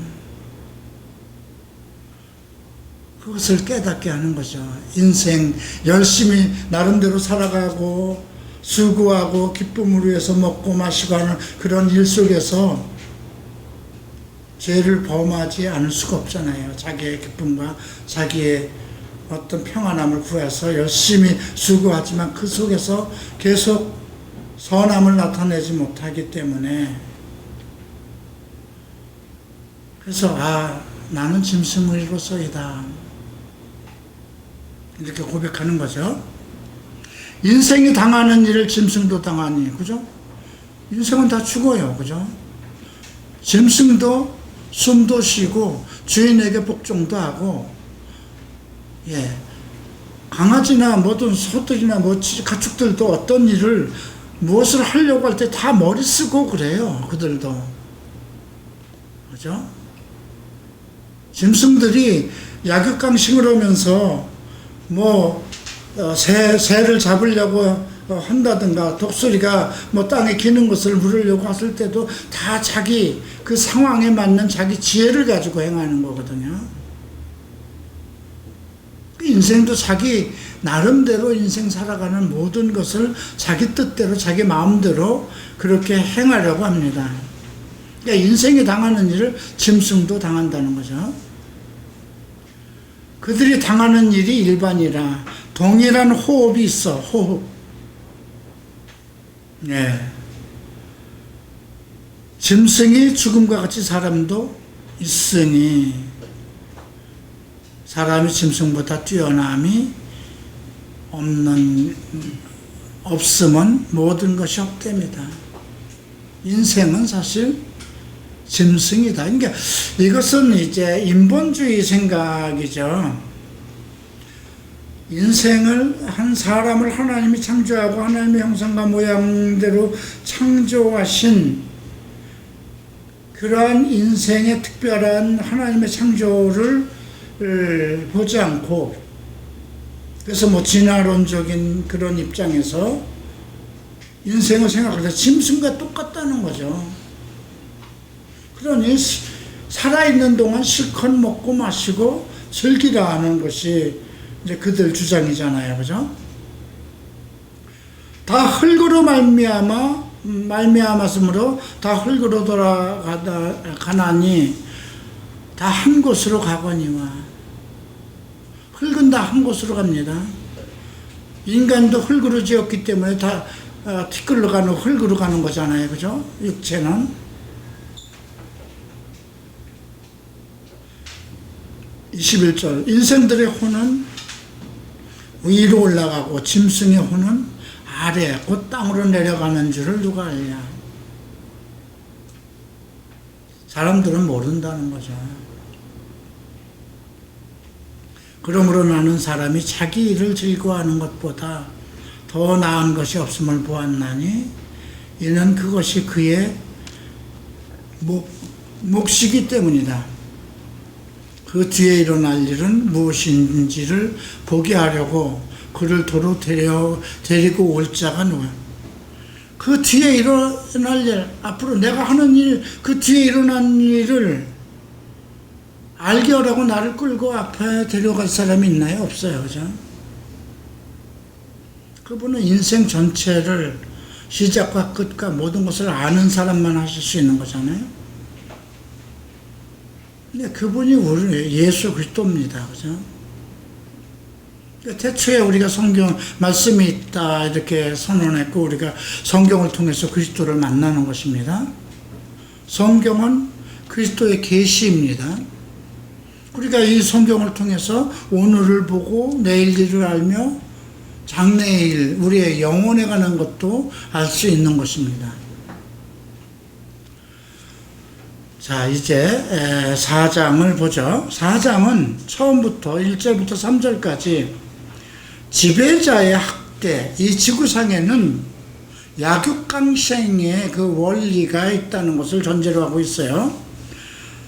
그것을 깨닫게 하는 거죠. 인생 열심히 나름대로 살아가고 수고하고 기쁨을 위해서 먹고 마시고 하는 그런 일 속에서 죄를 범하지 않을 수가 없잖아요. 자기의 기쁨과 자기의 어떤 평안함을 구해서 열심히 수고하지만 그 속에서 계속 선함을 나타내지 못하기 때문에, 그래서 나는 짐승으로서이다, 이렇게 고백하는 거죠. 인생이 당하는 일을 짐승도 당하니, 그죠? 인생은 다 죽어요, 그죠? 짐승도 숨도 쉬고 주인에게 복종도 하고, 강아지나 뭐든 소들이나 가축들도 어떤 일을 무엇을 하려고 할 때 다 머리 쓰고 그래요. 그들도, 그죠? 짐승들이 약육강식을 하면서 새를 잡으려고 한다든가, 독수리가 땅에 기는 것을 물으려고 했을 때도 다 자기 그 상황에 맞는 자기 지혜를 가지고 행하는 거거든요. 인생도 자기 나름대로 인생 살아가는 모든 것을 자기 뜻대로 자기 마음대로 그렇게 행하려고 합니다. 그러니까 인생이 당하는 일을 짐승도 당한다는 거죠. 그들이 당하는 일이 일반이라 동일한 호흡이 있어. 호흡. 예. 짐승이 죽음과 같이 사람도 있으니 사람이 짐승보다 뛰어남이 없으면 모든 것이 헛됩니다. 인생은 사실 짐승이다. 그러니까 이것은 이제 인본주의 생각이죠. 인생을 한 사람을 하나님이 창조하고 하나님의 형상과 모양대로 창조하신 그러한 인생의 특별한 하나님의 창조를 보지 않고, 그래서 뭐 진화론적인 그런 입장에서 인생을 생각할 때 짐승과 똑같다는 거죠. 그러니 살아있는 동안 실컷 먹고 마시고 즐기라 하는 것이 이제 그들 주장이잖아요. 그죠? 다 흙으로 말미암았으므로 다 흙으로 돌아가나니 다 한 곳으로 가거니와. 흙은 다 한 곳으로 갑니다. 인간도 흙으로 지었기 때문에 다 티끌로 가는 흙으로 가는 거잖아요. 그죠? 육체는. 21절 인생들의 혼은 위로 올라가고 짐승의 혼은 아래 곧 땅으로 내려가는 줄을 누가 알냐. 사람들은 모른다는 거죠. 그러므로 나는 사람이 자기 일을 즐거워하는 것보다 더 나은 것이 없음을 보았나니 이는 그것이 그의 몫이기 때문이다. 그 뒤에 일어날 일은 무엇인지를 보게 하려고 그를 도로 데리고 올 자가 누구야? 그 뒤에 일어날 일, 앞으로 내가 하는 일, 그 뒤에 일어난 일을 알게 하라고 나를 끌고 앞에 데려갈 사람이 있나요? 없어요. 그죠? 그분은 인생 전체를 시작과 끝과 모든 것을 아는 사람만 하실 수 있는 거잖아요. 근데 그분이 우리 예수 그리스도입니다. 그죠? 태초에 우리가 성경 말씀이 있다 이렇게 선언했고 우리가 성경을 통해서 그리스도를 만나는 것입니다. 성경은 그리스도의 계시입니다. 우리가 이 성경을 통해서 오늘을 보고 내일 일을 알며 장래일 우리의 영혼에 관한 것도 알 수 있는 것입니다. 자, 이제 4장을 보죠. 4장은 처음부터 1절부터 3절까지 지배자의 학대, 이 지구상에는 약육강생의 그 원리가 있다는 것을 전제로 하고 있어요.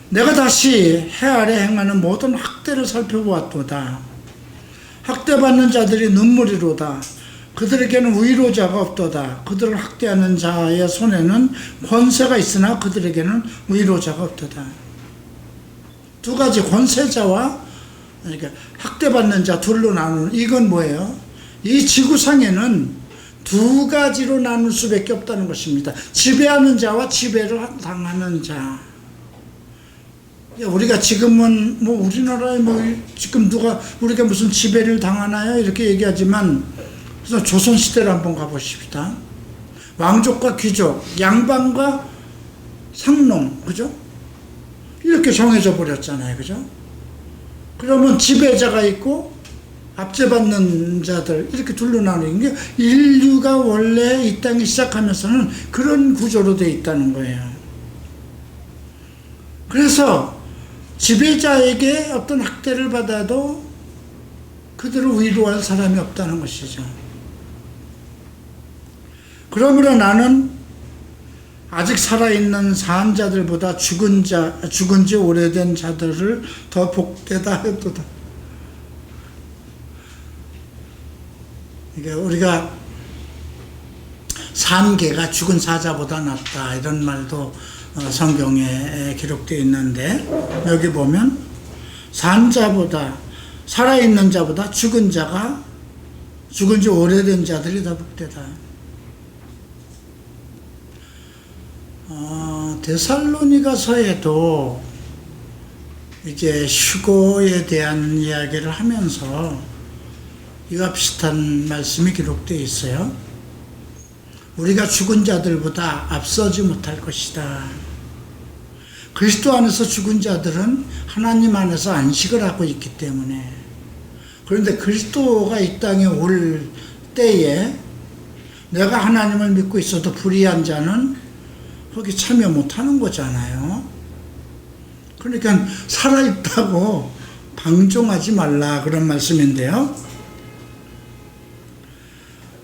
내가 다시 해 아래 행하는 모든 학대를 살펴보았도다. 학대받는 자들이 눈물이로다. 그들에게는 위로자가 없도다. 그들을 학대하는 자의 손에는 권세가 있으나 그들에게는 위로자가 없도다. 두 가지 권세자와 그러니까 학대받는 자 둘로 나누는 이건 뭐예요? 이 지구상에는 두 가지로 나눌 수밖에 없다는 것입니다. 지배하는 자와 지배를 당하는 자. 우리가 지금은 뭐 우리나라에 뭐 지금 누가 우리가 무슨 지배를 당하나요? 이렇게 얘기하지만 그래서 조선시대를 한번 가보십시다. 왕족과 귀족, 양반과 상농, 그죠? 이렇게 정해져 버렸잖아요. 그죠? 그러면 지배자가 있고 압제받는 자들 이렇게 둘로 나누는 게 인류가 원래 이 땅에 시작하면서는 그런 구조로 되어 있다는 거예요. 그래서 지배자에게 어떤 학대를 받아도 그들을 위로할 사람이 없다는 것이죠. 그러므로 나는 아직 살아있는 산 자들보다 죽은 지 오래된 자들을 더 복되다 했도다. 그러니까 우리가 산개가 죽은 사자보다 낫다 이런 말도 성경에 기록되어 있는데 여기 보면 산자보다 살아있는 자보다 죽은 지 오래된 자들이 더 복되다. 데살로니가서에도 이제 휴거에 대한 이야기를 하면서 이와 비슷한 말씀이 기록되어 있어요. 우리가 죽은 자들보다 앞서지 못할 것이다. 그리스도 안에서 죽은 자들은 하나님 안에서 안식을 하고 있기 때문에, 그런데 그리스도가 이 땅에 올 때에 내가 하나님을 믿고 있어도 불의한 자는 거기 참여 못하는 거잖아요. 그러니까 살아있다고 방종하지 말라, 그런 말씀인데요.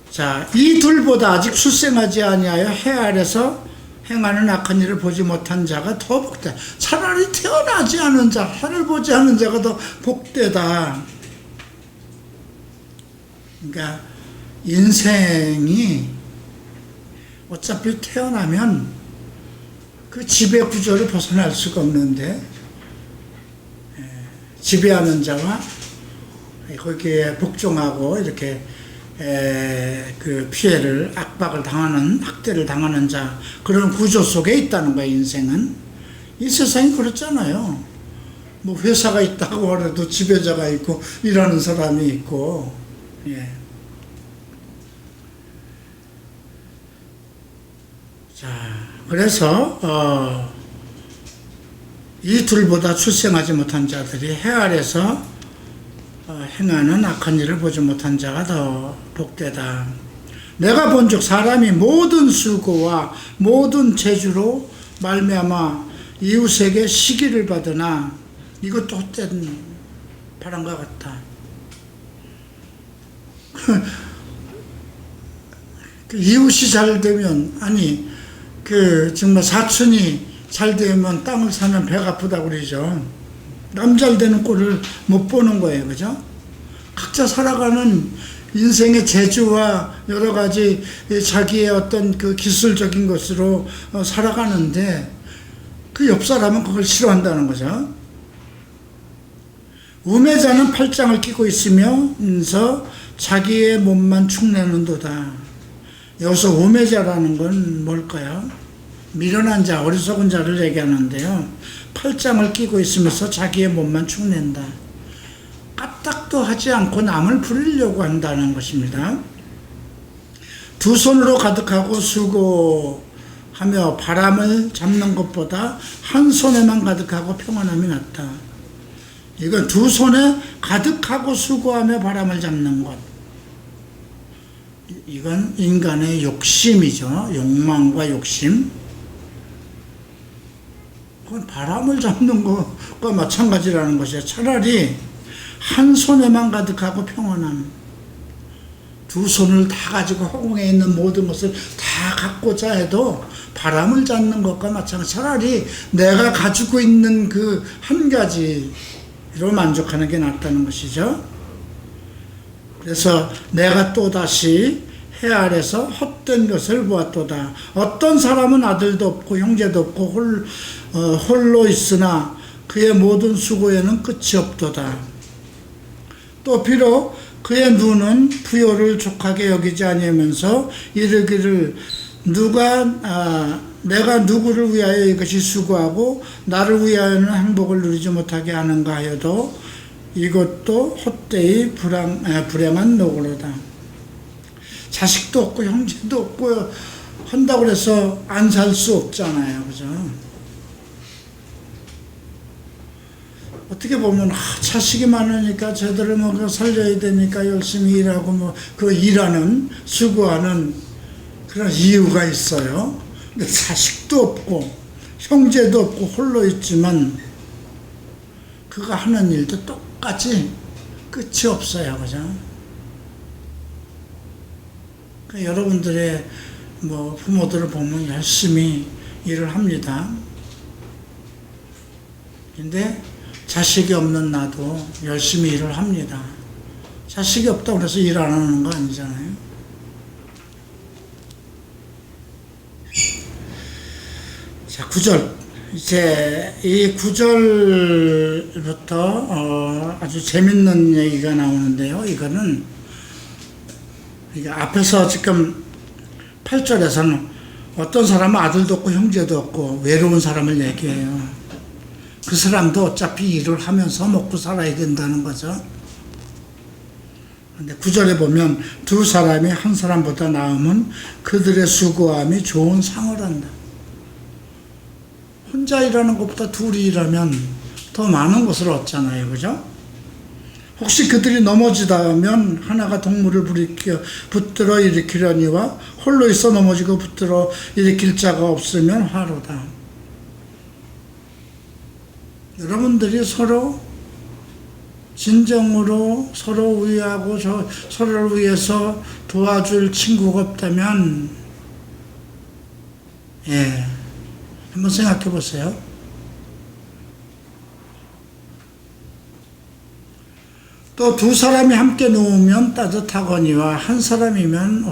자, 이 둘보다 아직 출생하지 아니하여 해 아래서 행하는 악한 일을 보지 못한 자가 더 복되다. 차라리 태어나지 않은 자, 해를 보지 않은 자가 더 복되다. 그러니까 인생이 어차피 태어나면 그 지배 구조를 벗어날 수가 없는데, 지배하는 자와 거기에 복종하고 이렇게 그 피해를, 압박을 당하는, 학대를 당하는 자, 그런 구조 속에 있다는 거예요. 인생은. 이 세상이 그렇잖아요. 뭐 회사가 있다고 해도 지배자가 있고 일하는 사람이 있고. 예. 자, 그래서 이 둘보다 출생하지 못한 자들이 해 아래서 행하는 악한 일을 보지 못한 자가 더 복되다. 내가 본즉 사람이 모든 수고와 모든 재주로 말미암아 이웃에게 시기를 받으나 이것도 헛된 바람과 같다. 그 이웃이 잘 되면, 아니 그 정말 사촌이 잘 되면 땅을 사면 배가 아프다고 그러죠. 남 잘 되는 꼴을 못 보는 거예요. 그죠? 각자 살아가는 인생의 재주와 여러 가지 자기의 어떤 그 기술적인 것으로 살아가는데, 그 옆 사람은 그걸 싫어한다는 거죠. 우매자는 팔짱을 끼고 있으면서 자기의 몸만 축내는도다. 여기서 우매자라는 건 뭘까요? 미련한 자, 어리석은 자를 얘기하는데요. 팔짱을 끼고 있으면서 자기의 몸만 축낸다. 까딱도 하지 않고 남을 부리려고 한다는 것입니다. 두 손으로 가득하고 수고하며 바람을 잡는 것보다 한 손에만 가득하고 평안함이 낫다. 이건 두 손에 가득하고 수고하며 바람을 잡는 것. 이건 인간의 욕심이죠. 욕망과 욕심. 그건 바람을 잡는 것과 마찬가지라는 것이에요. 차라리 한 손에만 가득하고 평안함, 두 손을 다 가지고 허공에 있는 모든 것을 다 갖고자 해도 바람을 잡는 것과 마찬가지. 차라리 내가 가지고 있는 그 한 가지로 만족하는 게 낫다는 것이죠. 그래서 내가 또다시 해 아래서 헛된 것을 보았도다. 어떤 사람은 아들도 없고 형제도 없고 홀로 있으나 그의 모든 수고에는 끝이 없도다. 또 비록 그의 눈은 부요를 족하게 여기지 아니하면서 이르기를 내가 누구를 위하여 이것이 수고하고 나를 위하여는 행복을 누리지 못하게 하는가 하여도 이것도 헛되이 불행한 노고로다. 자식도 없고 형제도 없고 한다고 해서 안 살 수 없잖아요. 그죠? 어떻게 보면 자식이 많으니까 제대로 먹여 살려야 되니까 열심히 일하고 뭐 그 일하는, 수고하는 그런 이유가 있어요. 근데 자식도 없고 형제도 없고 홀로 있지만 그가 하는 일도 똑같이 끝이 없어요. 그죠? 그러니까 여러분들의 뭐 부모들을 보면 열심히 일을 합니다. 근데 자식이 없는 나도 열심히 일을 합니다. 자식이 없다고 해서 일 안 하는 거 아니잖아요. 자, 9절. 이제 이 9절부터 아주 재밌는 얘기가 나오는데요. 이거는 앞에서 지금 8절에서는 어떤 사람은 아들도 없고 형제도 없고 외로운 사람을 얘기해요. 그 사람도 어차피 일을 하면서 먹고 살아야 된다는 거죠. 근데 9절에 보면 두 사람이 한 사람보다 나으면 그들의 수고함이 좋은 상을 한다. 혼자 일하는 것보다 둘이 일하면 더 많은 것을 얻잖아요. 그죠? 혹시 그들이 넘어지다면 하나가 동물을 붙들어 일으키려니와 홀로 있어 넘어지고 붙들어 일으킬 자가 없으면 화로다. 여러분들이 서로 진정으로 서로 위하고 서로를 위해서 도와줄 친구가 없다면, 한번 생각해 보세요. 또 두 사람이 함께 누우면 따뜻하거니와 한 사람이면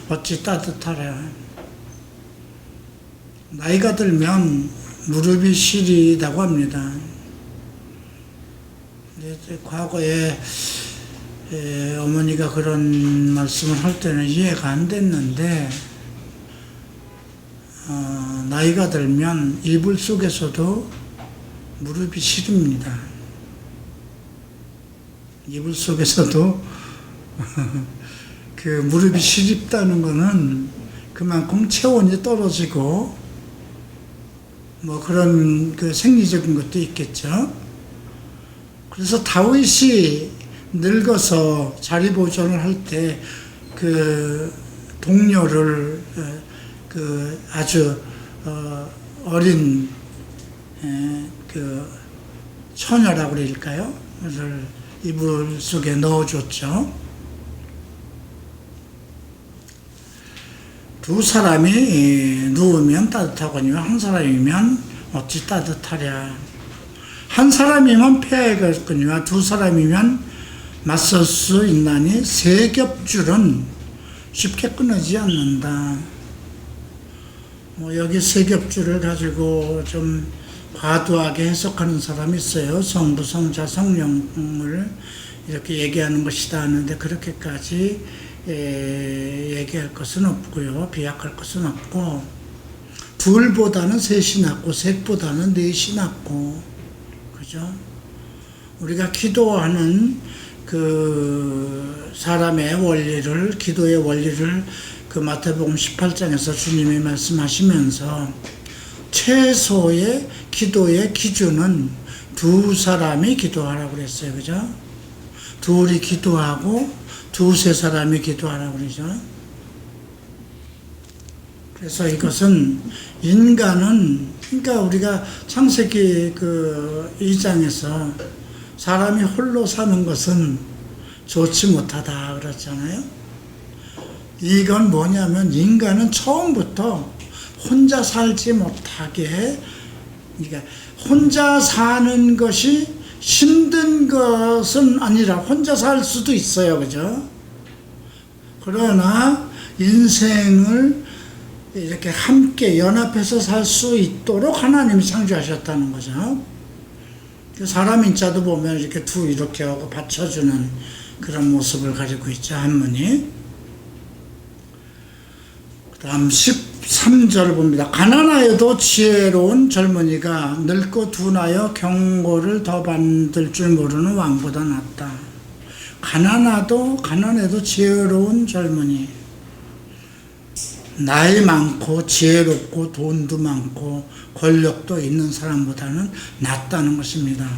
어찌 따뜻하랴. 나이가 들면 무릎이 시리다고 합니다. 과거에 어머니가 그런 말씀을 할 때는 이해가 안 됐는데, 나이가 들면 이불 속에서도 무릎이 시립니다. 이불 속에서도 그 무릎이 시립다는 것은 그만큼 체온이 떨어지고 뭐 그런 그 생리적인 것도 있겠죠. 그래서 다윗이 늙어서 자리 보존을 할 때 그 동료를 그 아주 어린 그 처녀라고 그럴까요? 를 이불 속에 넣어줬죠. 두 사람이 누우면 따뜻하거니와 한 사람이면 어찌 따뜻하랴. 한 사람이면 패하겠거니와 두 사람이면 맞설 수 있나니 세 겹줄은 쉽게 끊어지지 않는다. 여기 세 겹줄을 가지고 좀 과도하게 해석하는 사람이 있어요. 성부, 성자, 성령을 이렇게 얘기하는 것이다 하는데 그렇게까지 얘기할 것은 없고요. 비약할 것은 없고, 둘보다는 셋이 낫고 셋보다는 넷이 낫고, 그죠? 우리가 기도하는 그 사람의 원리를, 기도의 원리를 그 마태복음 18장에서 주님이 말씀하시면서 최소의 기도의 기준은 두 사람이 기도하라고 그랬어요. 그죠? 둘이 기도하고 두세 사람이 기도하라고 그러죠. 그래서 이것은 인간은, 그러니까 우리가 창세기 그 2장에서 사람이 홀로 사는 것은 좋지 못하다 그랬잖아요. 이건 뭐냐면 인간은 처음부터 혼자 살지 못하게, 그러니까 혼자 사는 것이 힘든 것은 아니라 혼자 살 수도 있어요. 그죠? 그러나 인생을 이렇게 함께 연합해서 살 수 있도록 하나님이 창조하셨다는 거죠. 사람 인자도 보면 이렇게 이렇게 하고 받쳐주는 그런 모습을 가지고 있죠. 한문이. 그 다음 13절 봅니다. 가난하여도 지혜로운 젊은이가 늙고 둔하여 경고를 더 받을 줄 모르는 왕보다 낫다. 가난해도 지혜로운 젊은이, 나이 많고 지혜롭고 돈도 많고 권력도 있는 사람보다는 낫다는 것입니다.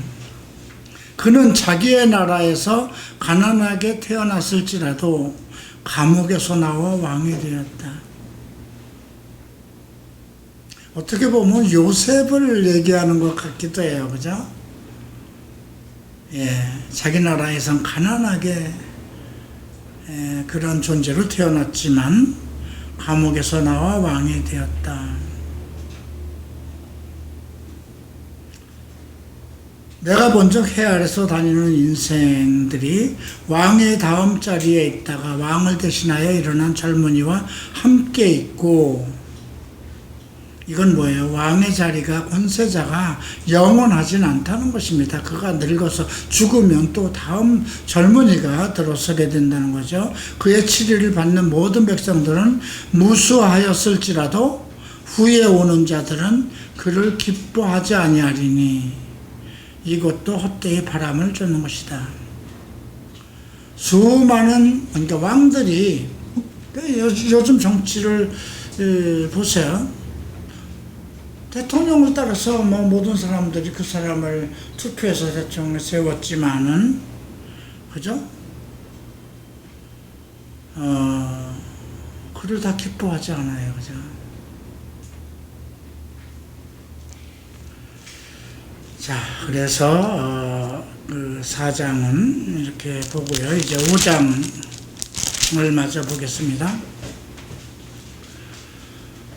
그는 자기의 나라에서 가난하게 태어났을지라도 감옥에서 나와 왕이 되었다. 어떻게 보면 요셉을 얘기하는 것 같기도 해요. 그죠? 자기 나라에선 가난하게 그런 존재로 태어났지만 감옥에서 나와 왕이 되었다. 내가 본 적 해 아래서 다니는 인생들이 왕의 다음 자리에 있다가 왕을 대신하여 일어난 젊은이와 함께 있고, 이건 뭐예요? 왕의 자리가, 권세자가 영원하진 않다는 것입니다. 그가 늙어서 죽으면 또 다음 젊은이가 들어서게 된다는 거죠. 그의 치리를 받는 모든 백성들은 무수하였을지라도 후에 오는 자들은 그를 기뻐하지 아니하리니 이것도 헛되이 바람을 쫓는 것이다. 수많은 그러니까 왕들이 요즘 정치를 보세요. 대통령을 따라서 뭐 모든 사람들이 그 사람을 투표해서 대통령을 세웠지만은 그죠? 그를 다 기뻐하지 않아요, 그죠? 자, 그래서 그 4장은 이렇게 보고요. 이제 5장을 마저 보겠습니다.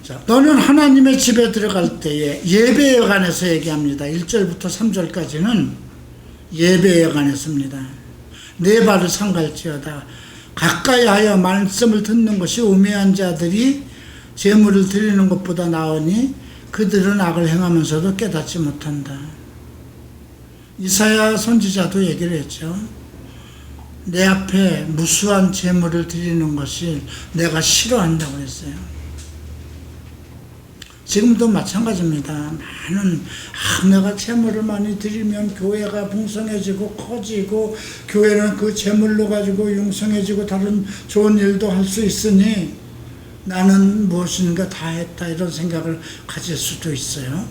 자, 너는 하나님의 집에 들어갈 때에 예배에 관해서 얘기합니다. 1절부터 3절까지는 예배에 관해서입니다. 네 발을 삼갈지어다. 가까이 하여 말씀을 듣는 것이 우매한 자들이 제물을 드리는 것보다 나으니 그들은 악을 행하면서도 깨닫지 못한다. 이사야 선지자도 얘기를 했죠. 내 앞에 무수한 제물을 드리는 것이 내가 싫어한다고 했어요. 지금도 마찬가지입니다. 많은 내가 제물을 많이 드리면 교회가 풍성해지고 커지고 교회는 그 제물로 가지고 융성해지고 다른 좋은 일도 할 수 있으니 나는 무엇인가 다 했다 이런 생각을 가질 수도 있어요.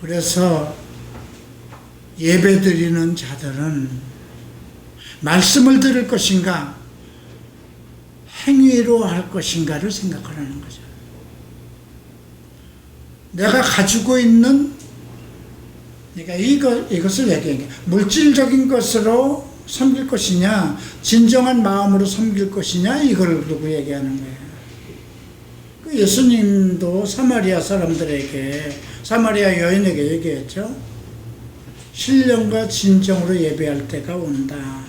그래서 예배드리는 자들은 말씀을 들을 것인가 행위로 할 것인가를 생각하라는 거죠. 내가 가지고 있는 그러니까 이것을 얘기해요. 물질적인 것으로 섬길 것이냐 진정한 마음으로 섬길 것이냐 이걸 두고 얘기하는 거예요. 예수님도 사마리아 사람들에게 사마리아 여인에게 얘기했죠. 신령과 진정으로 예배할 때가 온다.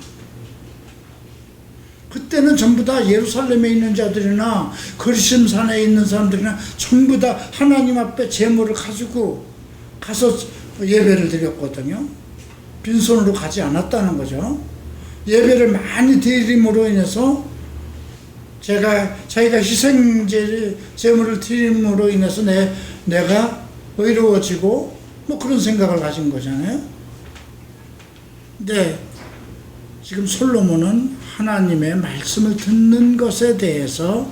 그때는 전부 다 예루살렘에 있는 자들이나 거리심산에 있는 사람들이나 전부 다 하나님 앞에 제물을 가지고 가서 예배를 드렸거든요. 빈손으로 가지 않았다는 거죠. 예배를 많이 드림으로 인해서 자기가 희생제물을 드림으로 인해서 내가 의로워지고 뭐 그런 생각을 가진 거잖아요. 근데 지금 솔로몬은 하나님의 말씀을 듣는 것에 대해서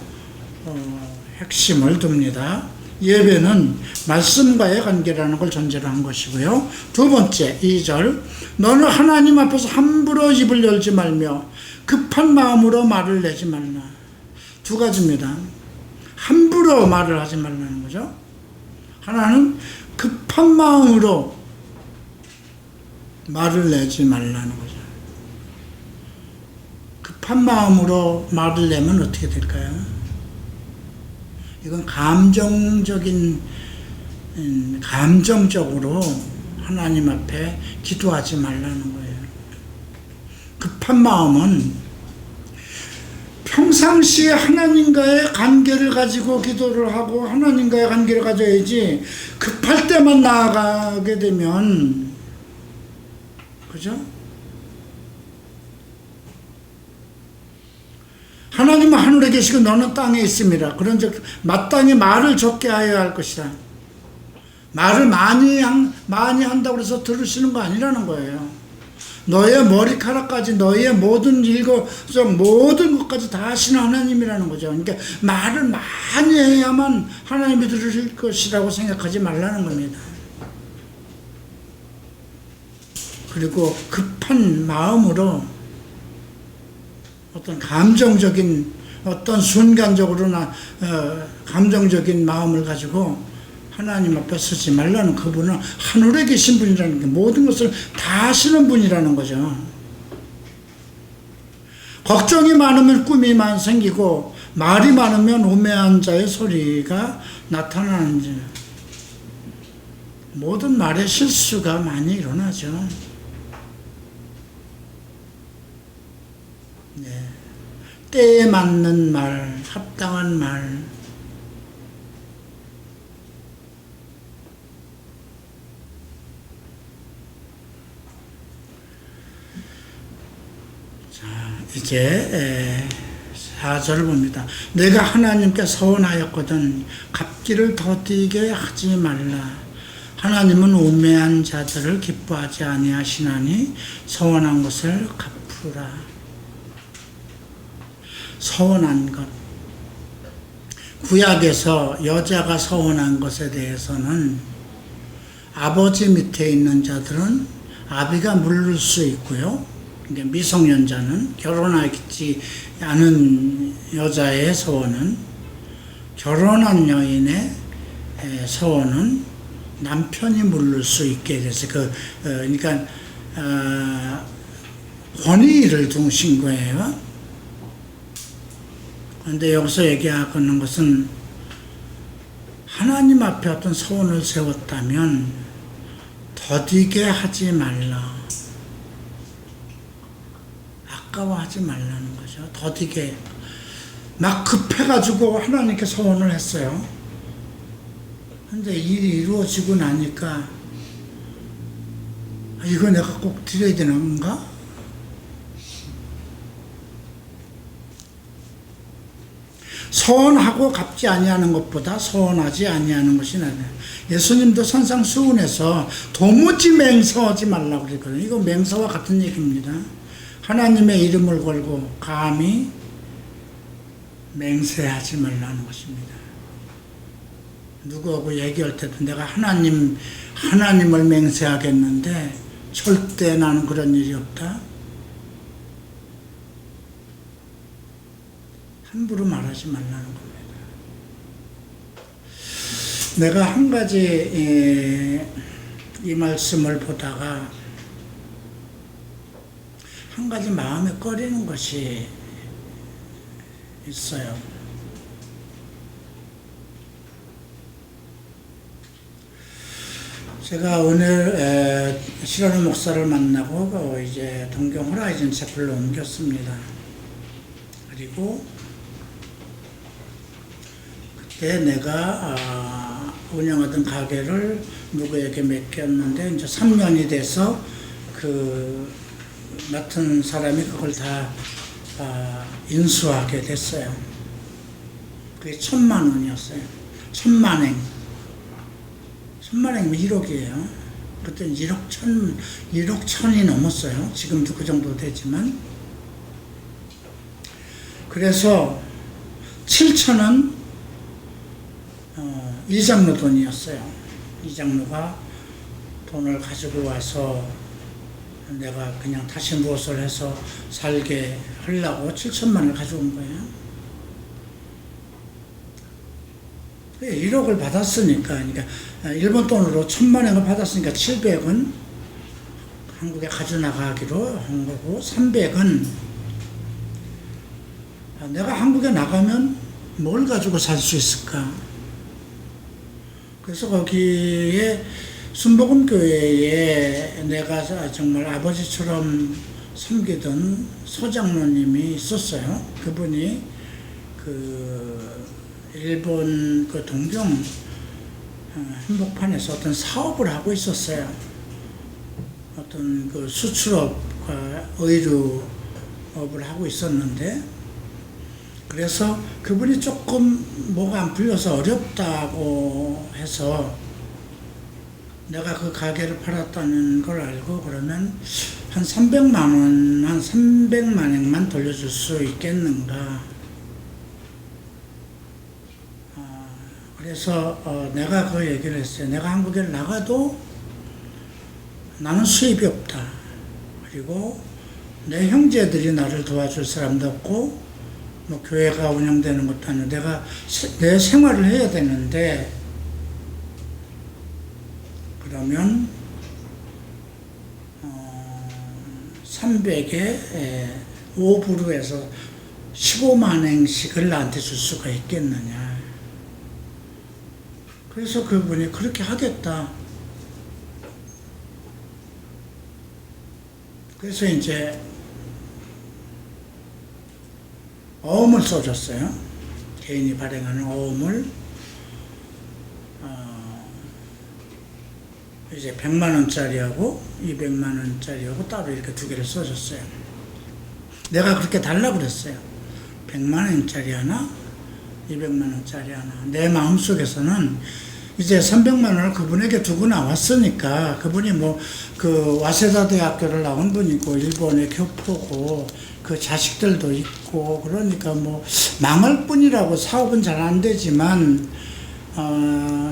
핵심을 둡니다. 예배는 말씀과의 관계라는 걸 전제로 한 것이고요. 두 번째 2절 너는 하나님 앞에서 함부로 입을 열지 말며 급한 마음으로 말을 내지 말라. 두 가지입니다. 함부로 말을 하지 말라는 거죠. 하나는 급한 마음으로 말을 내지 말라는 거죠. 급한 마음으로 말을 내면 어떻게 될까요? 이건 감정적으로 하나님 앞에 기도하지 말라는 거예요. 급한 마음은 평상시에 하나님과의 관계를 가지고 기도를 하고 하나님과의 관계를 가져야지 급할 때만 나아가게 되면 그죠? 하나님은 하늘에 계시고 너는 땅에 있습니다. 그런즉 마땅히 말을 적게 하여야 할 것이다. 말을 많이 한다고 해서 들으시는 거 아니라는 거예요. 너의 머리카락까지 너의 모든 일거정 모든 것까지 다 하시는 하나님이라는 거죠. 그러니까 말을 많이 해야만 하나님이 들으실 것이라고 생각하지 말라는 겁니다. 그리고 급한 마음으로 어떤 감정적인 어떤 순간적으로나 감정적인 마음을 가지고 하나님 앞에 서지 말라는 그분은 하늘에 계신 분이라는 게 모든 것을 다 하시는 분이라는 거죠. 걱정이 많으면 꿈이 생기고 말이 많으면 우매한 자의 소리가 나타나는지 모든 말에 실수가 많이 일어나죠. 네. 때에 맞는 말, 합당한 말. 자, 이제 4절을 봅니다. 내가 하나님께 서원하였거든 갚기를 더디게 하지 말라. 하나님은 우매한 자들을 기뻐하지 아니하시나니 서원한 것을 갚으라. 서원한 것. 구약에서 여자가 서원한 것에 대해서는 아버지 밑에 있는 자들은 아비가 물을 수 있고요. 미성년자는 결혼하지 않은 여자의 서원은, 결혼한 여인의 서원은 남편이 물을 수 있게 돼서 그러니까 권위를 두신 거예요. 그런데 여기서 얘기하는 것은 하나님 앞에 어떤 서원을 세웠다면 더디게 하지 말라. 아까워하지 말라는 거죠. 더디게. 막 급해가지고 하나님께 서원을 했어요. 근데 일이 이루어지고 나니까 이거 내가 꼭 드려야 되는 건가? 서원하고 갚지 아니하는 것보다 서원하지 아니하는 것이 나아요. 예수님도 산상수훈에서 도무지 맹세하지 말라고 그랬거든요. 이거 맹세와 같은 얘기입니다. 하나님의 이름을 걸고 감히 맹세하지 말라는 것입니다. 누구하고 얘기할 때도 내가 하나님을 맹세하겠는데 절대 나는 그런 일이 없다. 함부로 말하지 말라는 겁니다. 내가 한 가지 이 말씀을 보다가 한 가지 마음에 꺼리는 것이 있어요. 제가 오늘 실현우 목사를 만나고 이제 동경 호라이즌 채플로 옮겼습니다. 그리고 그때 내가 운영하던 가게를 누구에게 맡겼는데 이제 3년이 돼서 그 맡은 사람이 그걸 다 인수하게 됐어요. 그게 1,000,000원이었어요. 1,000,000행. 1,000,000행이면 1억이에요. 그때는 1억 1,000이 넘었어요. 지금도 그 정도 되지만. 그래서 7,000원 이장로 돈이었어요. 이장로가 돈을 가지고 와서 내가 그냥 다시 무엇을 해서 살게 하려고 7,000,000원을 가져온 거예요. 1억을 받았으니까, 그러니까 일본 돈으로 1,000,000원을 받았으니까 700은 한국에 가져나가기로 한 거고, 300은 내가 한국에 나가면 뭘 가지고 살 수 있을까? 그래서 거기에 순복음교회에 내가 정말 아버지처럼 섬기던 소장로님이 있었어요. 그분이 일본 동경 한복판에서 어떤 사업을 하고 있었어요. 어떤 수출업과 의류업을 하고 있었는데, 그래서 그분이 조금 뭐가 안 풀려서 어렵다고 해서 내가 그 가게를 팔았다는 걸 알고, 그러면 한 300만 원, 한 300만 원만 돌려줄 수 있겠는가. 그래서 내가 그 얘기를 했어요. 내가 한국에 나가도 나는 수입이 없다. 그리고 내 형제들이 나를 도와줄 사람도 없고, 뭐 교회가 운영되는 것도 아니고 내가 내 생활을 해야 되는데, 그러면 300에 5%, 해서 150,000행씩을 나한테 줄 수가 있겠느냐. 그래서 그분이 그렇게 하겠다. 그래서 이제 어음을 써줬어요. 개인이 발행하는 어음을 이제 100만원짜리하고 200만원짜리하고 따로 이렇게 두 개를 써줬어요. 내가 그렇게 달라고 그랬어요. 100만 원짜리 하나, 200만 원짜리 하나. 내 마음속에서는 이제 300만 원을 그분에게 두고 나왔으니까, 그분이 뭐 그 와세다 대학교를 나온 분이고 일본의 교포고 그 자식들도 있고 그러니까 뭐 망할 뿐이라고, 사업은 잘 안 되지만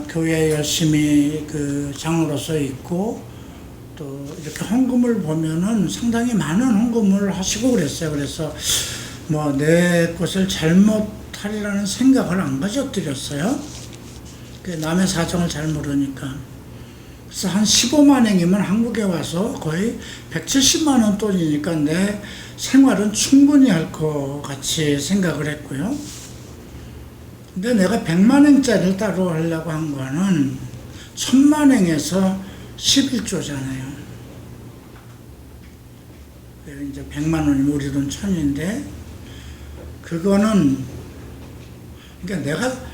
교회에 열심히 그 장로로서 있고, 또 이렇게 헌금을 보면은 상당히 많은 헌금을 하시고 그랬어요. 그래서 뭐 내 것을 잘못하리라는 생각을 안 가져드렸어요. 남의 사정을 잘 모르니까. 그래서 한 15만 행이면 한국에 와서 거의 170만 원 돈이니까 내 생활은 충분히 할 것 같이 생각을 했고요. 근데 내가 100만 행짜리를 따로 하려고 한 거는 1000만 행에서 11조잖아요. 이제 100만 원이면 우리 돈 1000인데, 그거는, 그러니까 내가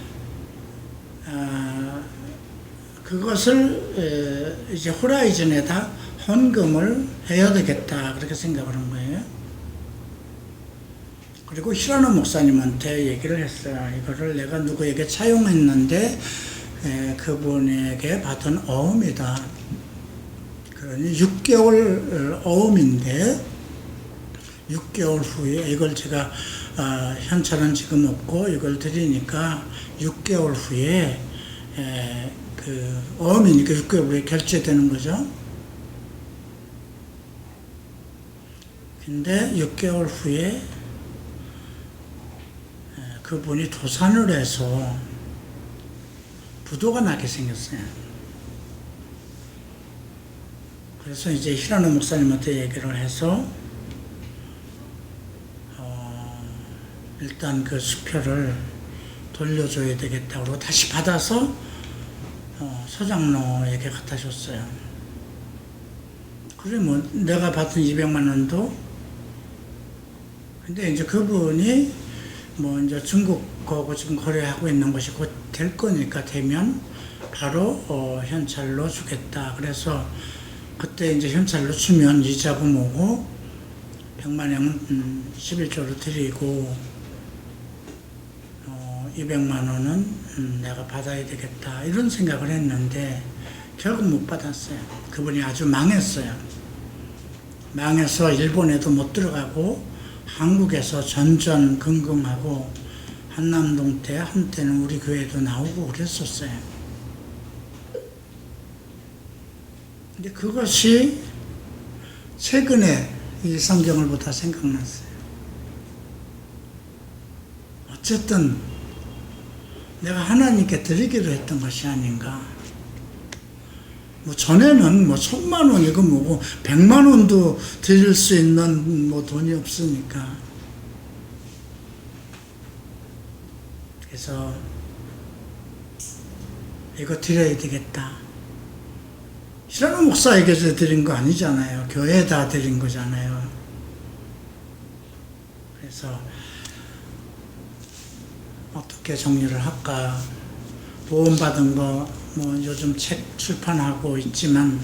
그것을 이제 호라이즌에다 헌금을 해야 되겠다, 그렇게 생각을 한 거예요. 그리고 히라노 목사님한테 얘기를 했어요. 이거를 내가 누구에게 차용했는데 그분에게 받은 어음이다. 그러니 6개월 어음인데 6개월 후에 이걸 제가 현찰은 지금 없고 이걸 드리니까 6개월 후에 그 어음이니까 6개월 후에 결제되는 거죠. 근데 6개월 후에 그분이 도산을 해서 부도가 나게 생겼어요. 그래서 이제 히라노 목사님한테 얘기를 해서 일단 그 수표를 돌려줘야 되겠다고 그러고 다시 받아서 서장로에게 갖다 줬어요. 그래 뭐 내가 받은 200만 원도, 근데 이제 그분이 뭐 이제 중국하고 지금 거래하고 있는 것이 곧 될 거니까, 되면 바로 현찰로 주겠다. 그래서 그때 이제 현찰로 주면 이자고 뭐고 100만 원은 11조로 드리고 200만 원은 내가 받아야 되겠다, 이런 생각을 했는데 결국 못 받았어요. 그분이 아주 망했어요. 망해서 일본에도 못 들어가고 한국에서 전전긍긍하고 한남동 때 한때는 우리 교회도 나오고 그랬었어요. 근데 그것이 최근에 이 성경을 보다 생각났어요. 어쨌든 내가 하나님께 드리기로 했던 것이 아닌가. 뭐 전에는 뭐 1000만 원이고 뭐고 100만 원도 드릴 수 있는 뭐 돈이 없으니까. 그래서 이거 드려야 되겠다. 히라노 목사에게서 드린 거 아니잖아요. 교회에다 드린 거잖아요. 그래서 어떻게 정리를 할까. 보험받은 거 뭐 요즘 책 출판하고 있지만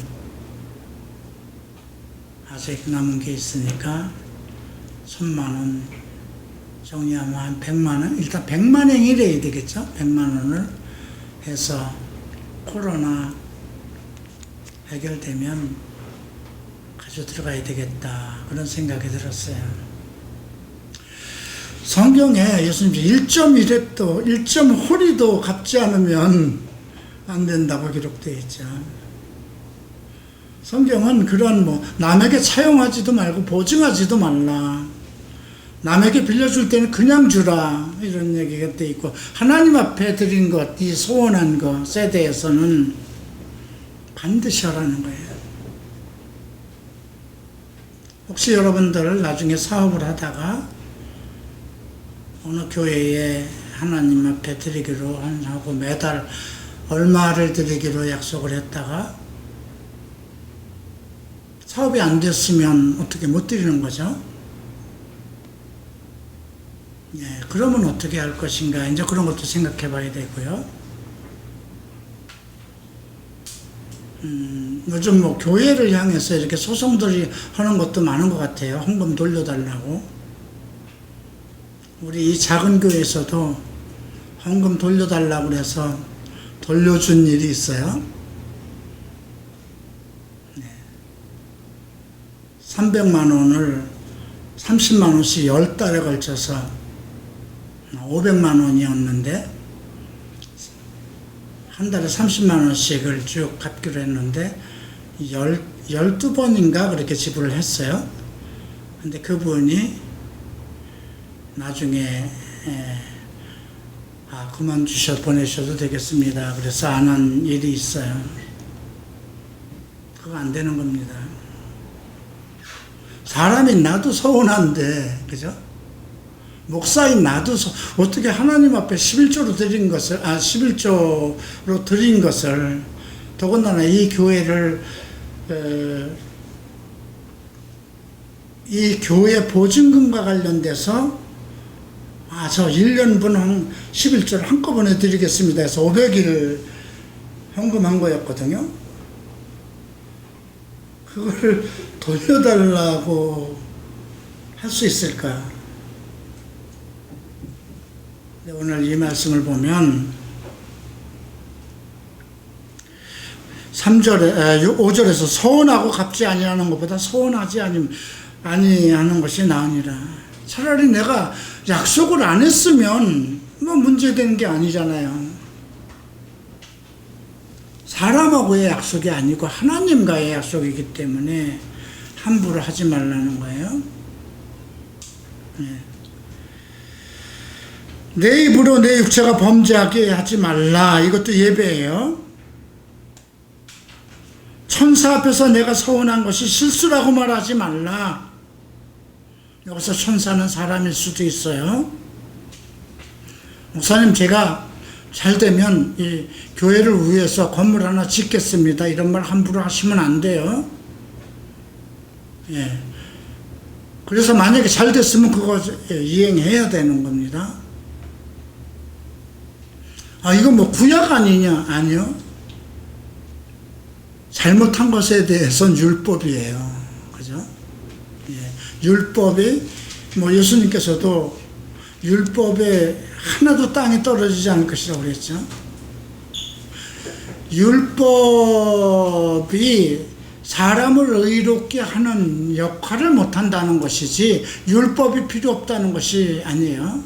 아직 남은 게 있으니까 1000만 원 정리하면 한 100만 원, 일단 100만 행이래야 되겠죠. 100만 원을 해서 코로나 해결되면 가져 들어가야 되겠다, 그런 생각이 들었어요. 성경에 예수님이 1.1획도 1.홀이도 갚지 않으면 안 된다고 기록되어 있죠. 성경은 그런 뭐 남에게 차용하지도 말고 보증하지도 말라, 남에게 빌려줄 때는 그냥 주라, 이런 얘기가 되어 있고, 하나님 앞에 드린 것, 이 소원한 것에 대해서는 반드시 하라는 거예요. 혹시 여러분들 나중에 사업을 하다가 어느 교회에 하나님 앞에 드리기로 하고 매달 얼마를 드리기로 약속을 했다가 사업이 안 됐으면 어떻게 못 드리는 거죠? 예, 그러면 어떻게 할 것인가, 이제 그런 것도 생각해 봐야 되고요. 요즘 뭐 교회를 향해서 이렇게 소송들이 하는 것도 많은 것 같아요. 헌금 돌려달라고. 우리 이 작은 교회에서도 헌금 돌려달라고 그래서 돌려준 일이 있어요. 300만 원을 30만 원씩 10달에 걸쳐서 500만 원이었는데 한 달에 30만 원씩을 쭉 갚기로 했는데 12번인가 그렇게 지불을 했어요. 근데 그분이 나중에 그만 보내셔도 되겠습니다. 그래서 안 한 일이 있어요. 그거 안 되는 겁니다. 사람이 나도 서운한데, 그죠? 목사인 나도 어떻게 하나님 앞에 11조로 드린 것을, 11조로 드린 것을, 더군다나 이 교회를, 이 교회 보증금과 관련돼서, 저 1년분 11조를 한꺼번에 드리겠습니다 해서 500일 헌금한 거였거든요. 그걸 돌려달라고 할 수 있을까? 오늘 이 말씀을 보면 5절에서 서운하고 갚지 아니하는 것보다 서운하지 아니하는 것이 나으니라. 차라리 내가 약속을 안 했으면 뭐 문제되는 게 아니잖아요. 사람하고의 약속이 아니고 하나님과의 약속이기 때문에 함부로 하지 말라는 거예요. 내 입으로 내 육체가 범죄하게 하지 말라. 이것도 예배예요. 천사 앞에서 내가 서운한 것이 실수라고 말하지 말라. 여기서 천사는 사람일 수도 있어요. 목사님, 제가 잘 되면 이 교회를 위해서 건물 하나 짓겠습니다. 이런 말 함부로 하시면 안 돼요. 그래서 만약에 잘 됐으면 그거 이행해야 되는 겁니다. 이거 뭐 구약 아니냐? 아니요. 잘못한 것에 대해서는 율법이에요. 그죠? 율법이, 예수님께서도 율법에 하나도 땅에 떨어지지 않을 것이라고 그랬죠. 율법이 사람을 의롭게 하는 역할을 못한다는 것이지 율법이 필요 없다는 것이 아니에요.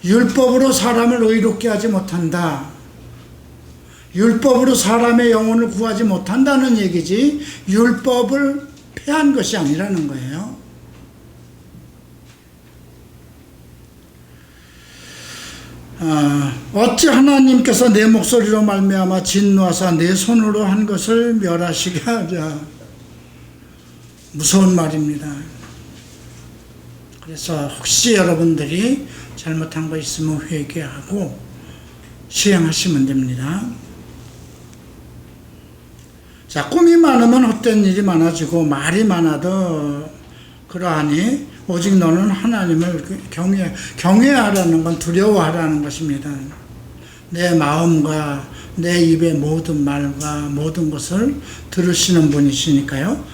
율법으로 사람을 의롭게 하지 못한다. 율법으로 사람의 영혼을 구하지 못한다는 얘기지 율법을 폐한 것이 아니라는 거예요. 어찌 하나님께서 내 목소리로 말미암아 진노하사 내 손으로 한 것을 멸하시게 하랴. 무서운 말입니다. 그래서 혹시 여러분들이 잘못한 거 있으면 회개하고 시행하시면 됩니다. 자, 꿈이 많으면 헛된 일이 많아지고 말이 많아도 그러하니 오직 너는 하나님을 경외하라는 건 두려워하라는 것입니다. 내 마음과 내 입의 모든 말과 모든 것을 들으시는 분이시니까요.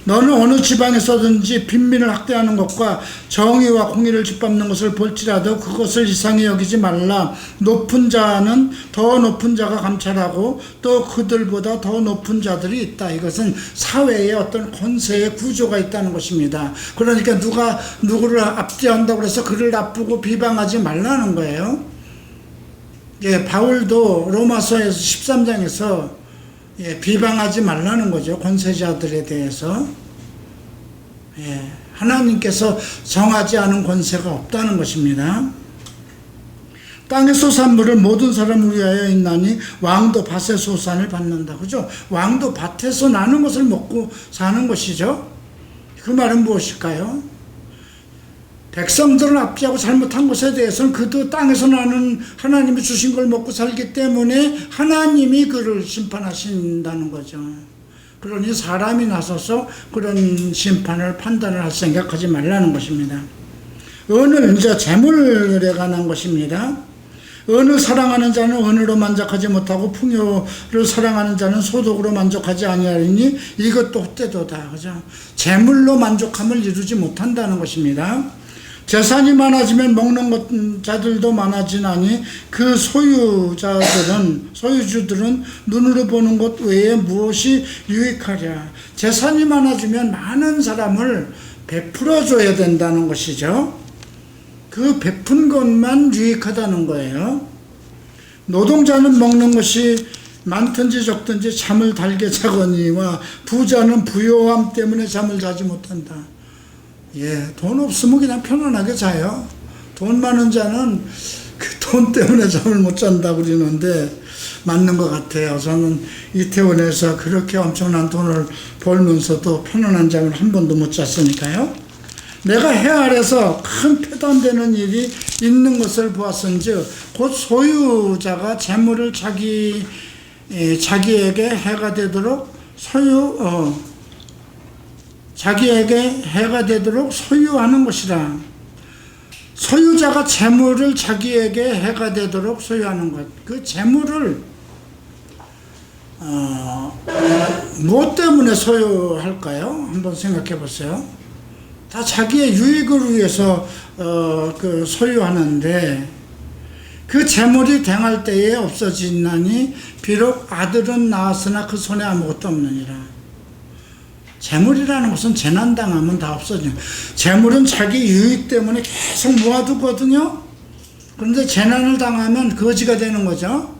너는 어느 지방에서든지 빈민을 학대하는 것과 정의와 공의를 짓밟는 것을 볼지라도 그것을 이상히 여기지 말라. 높은 자는 더 높은 자가 감찰하고 또 그들보다 더 높은 자들이 있다. 이것은 사회에 어떤 권세의 구조가 있다는 것입니다. 그러니까 누가 누구를 압제한다고 해서 그를 나쁘고 비방하지 말라는 거예요. 바울도 로마서에서 13장에서 비방하지 말라는 거죠. 권세자들에 대해서. 하나님께서 정하지 않은 권세가 없다는 것입니다. 땅의 소산물을 모든 사람을 위하여 있나니 왕도 밭의 소산을 받는다. 그죠? 왕도 밭에서 나는 것을 먹고 사는 것이죠. 그 말은 무엇일까요? 백성들을 압제하고 잘못한 것에 대해서는 그도 땅에서 나는 하나님이 주신 걸 먹고 살기 때문에 하나님이 그를 심판하신다는 거죠. 그러니 사람이 나서서 그런 심판을 판단을 할 생각하지 말라는 것입니다. 은을 이제 재물에 관한 것입니다. 은을 사랑하는 자는 은으로 만족하지 못하고 풍요를 사랑하는 자는 소득으로 만족하지 아니하리니 이것도 헛되도다. 그죠? 재물로 만족함을 이루지 못한다는 것입니다. 재산이 많아지면 먹는 것 자들도 많아지나니 그 소유주들은 눈으로 보는 것 외에 무엇이 유익하랴. 재산이 많아지면 많은 사람을 베풀어 줘야 된다는 것이죠. 그 베푼 것만 유익하다는 거예요. 노동자는 먹는 것이 많든지 적든지 잠을 달게 자거니와 부자는 부요함 때문에 잠을 자지 못한다. 예, 돈 없으면 그냥 편안하게 자요. 돈 많은 자는 그 돈 때문에 잠을 못 잔다 그러는데 맞는 것 같아요. 저는 이태원에서 그렇게 엄청난 돈을 벌면서도 편안한 잠을 한 번도 못 잤으니까요. 내가 해 아래서 큰 패도 안 되는 일이 있는 것을 보았은즉 곧 소유자가 재물을 자기에게 해가 되도록 자기에게 해가 되도록 소유하는 것이라. 소유자가 재물을 자기에게 해가 되도록 소유하는 것. 그 재물을 무엇 때문에 소유할까요? 한번 생각해 보세요. 다 자기의 유익을 위해서 소유하는데 그 재물이 댕할 때에 없어지나니 비록 아들은 낳았으나 그 손에 아무것도 없느니라. 재물이라는 것은 재난당하면 다 없어져요. 재물은 자기 유익 때문에 계속 모아두거든요. 그런데 재난을 당하면 거지가 되는 거죠.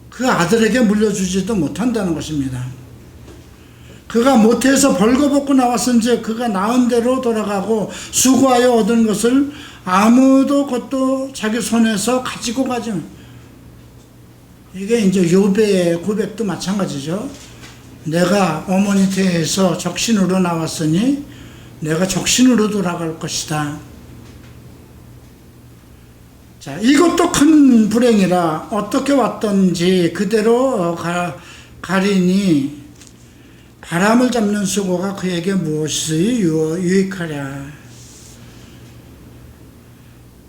그 아들에게 물려주지도 못한다는 것입니다. 그가 모태에서 벌거벗고 나왔은즉 그가 낳은 대로 돌아가고 수고하여 얻은 것을 아무도 그것도 자기 손에서 가지고 가지. 이게 이제 욥의 고백도 마찬가지죠. 내가 어머니 태에서 적신으로 나왔으니 내가 적신으로 돌아갈 것이다. 자, 이것도 큰 불행이라 어떻게 왔던지 그대로 가리니 바람을 잡는 수고가 그에게 무엇이 유익하랴.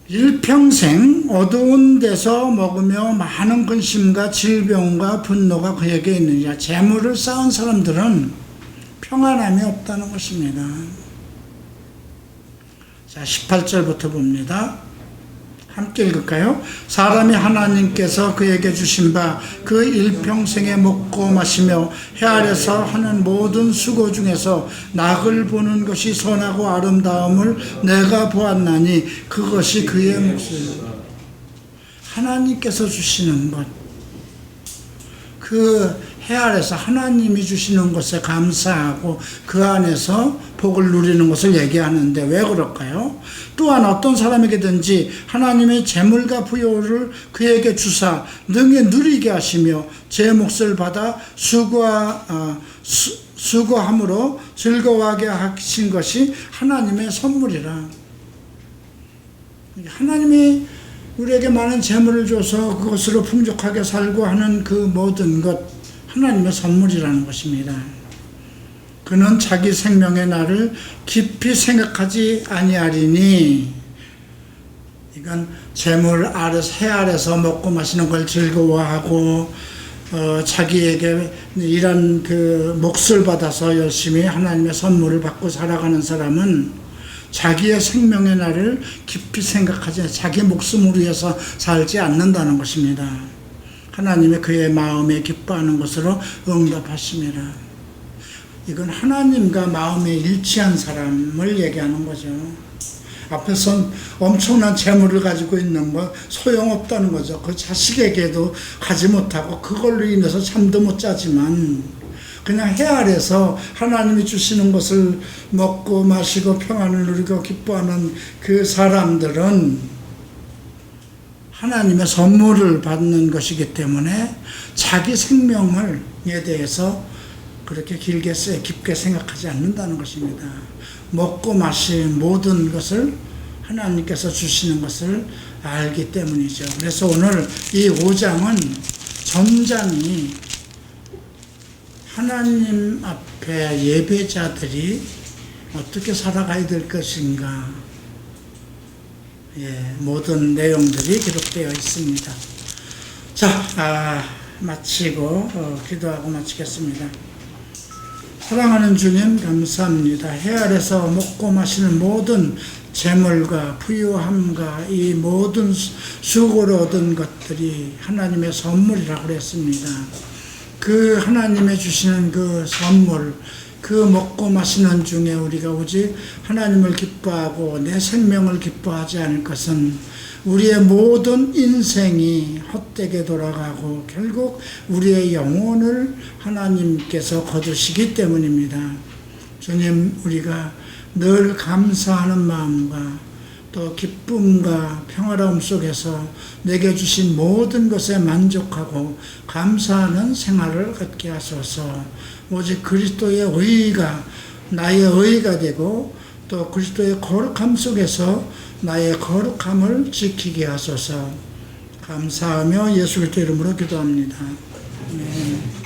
일평생 어두운 데서 먹으며 많은 근심과 질병과 분노가 그에게 있느냐. 재물을 쌓은 사람들은 평안함이 없다는 것입니다. 자, 18절부터 봅니다. 함께 읽을까요? 사람이 하나님께서 그에게 주신 바 그 일평생에 먹고 마시며 해 아래서 하는 모든 수고 중에서 낙을 보는 것이 선하고 아름다움을 내가 보았나니 그것이 그의 몫이다. 하나님께서 주시는 것, 그 해 아래서 하나님이 주시는 것에 감사하고 그 안에서 복을 누리는 것을 얘기하는데 왜 그럴까요? 또한 어떤 사람에게든지 하나님의 재물과 부요를 그에게 주사 능히 누리게 하시며 제 몫을 받아 수고함으로 즐거워하게 하신 것이 하나님의 선물이라. 하나님이 우리에게 많은 재물을 줘서 그것으로 풍족하게 살고 하는 그 모든 것, 하나님의 선물이라는 것입니다. 그는 자기 생명의 날을 깊이 생각하지 아니하리니. 이건 재물 아래서, 해 아래서 먹고 마시는 걸 즐거워하고 자기에게 이런 그 몫을 받아서 열심히 하나님의 선물을 받고 살아가는 사람은 자기의 생명의 날을 깊이 생각하지, 자기 목숨을 위해서 살지 않는다는 것입니다. 하나님의 그의 마음에 기뻐하는 것으로 응답하심이라. 이건 하나님과 마음에 일치한 사람을 얘기하는 거죠. 앞에선 엄청난 재물을 가지고 있는 거 소용없다는 거죠. 그 자식에게도 가지 못하고 그걸로 인해서 잠도 못 자지만 그냥 해 아래서 하나님이 주시는 것을 먹고 마시고 평안을 누리고 기뻐하는 그 사람들은 하나님의 선물을 받는 것이기 때문에 자기 생명에 대해서 그렇게 깊게 생각하지 않는다는 것입니다. 먹고 마신 모든 것을 하나님께서 주시는 것을 알기 때문이죠. 그래서 오늘 이 5장은 전장이 하나님 앞에 예배자들이 어떻게 살아가야 될 것인가, 모든 내용들이 기록되어 있습니다. 자, 마치고 기도하고 마치겠습니다. 사랑하는 주님 감사합니다. 해 아래서 먹고 마시는 모든 재물과 부유함과 이 모든 수고로 얻은 것들이 하나님의 선물이라고 그랬습니다. 그 하나님의 주시는 그 선물, 그 먹고 마시는 중에 우리가 오직 하나님을 기뻐하고 내 생명을 기뻐하지 않을 것은 우리의 모든 인생이 헛되게 돌아가고 결국 우리의 영혼을 하나님께서 거두시기 때문입니다. 주님, 우리가 늘 감사하는 마음과 또 기쁨과 평화로움 속에서 내게 주신 모든 것에 만족하고 감사하는 생활을 갖게 하소서. 오직 그리스도의 의의가 나의 의의가 되고 또 그리스도의 거룩함 속에서 나의 거룩함을 지키게 하소서. 감사하며 예수 그리스도 이름으로 기도합니다. 아멘.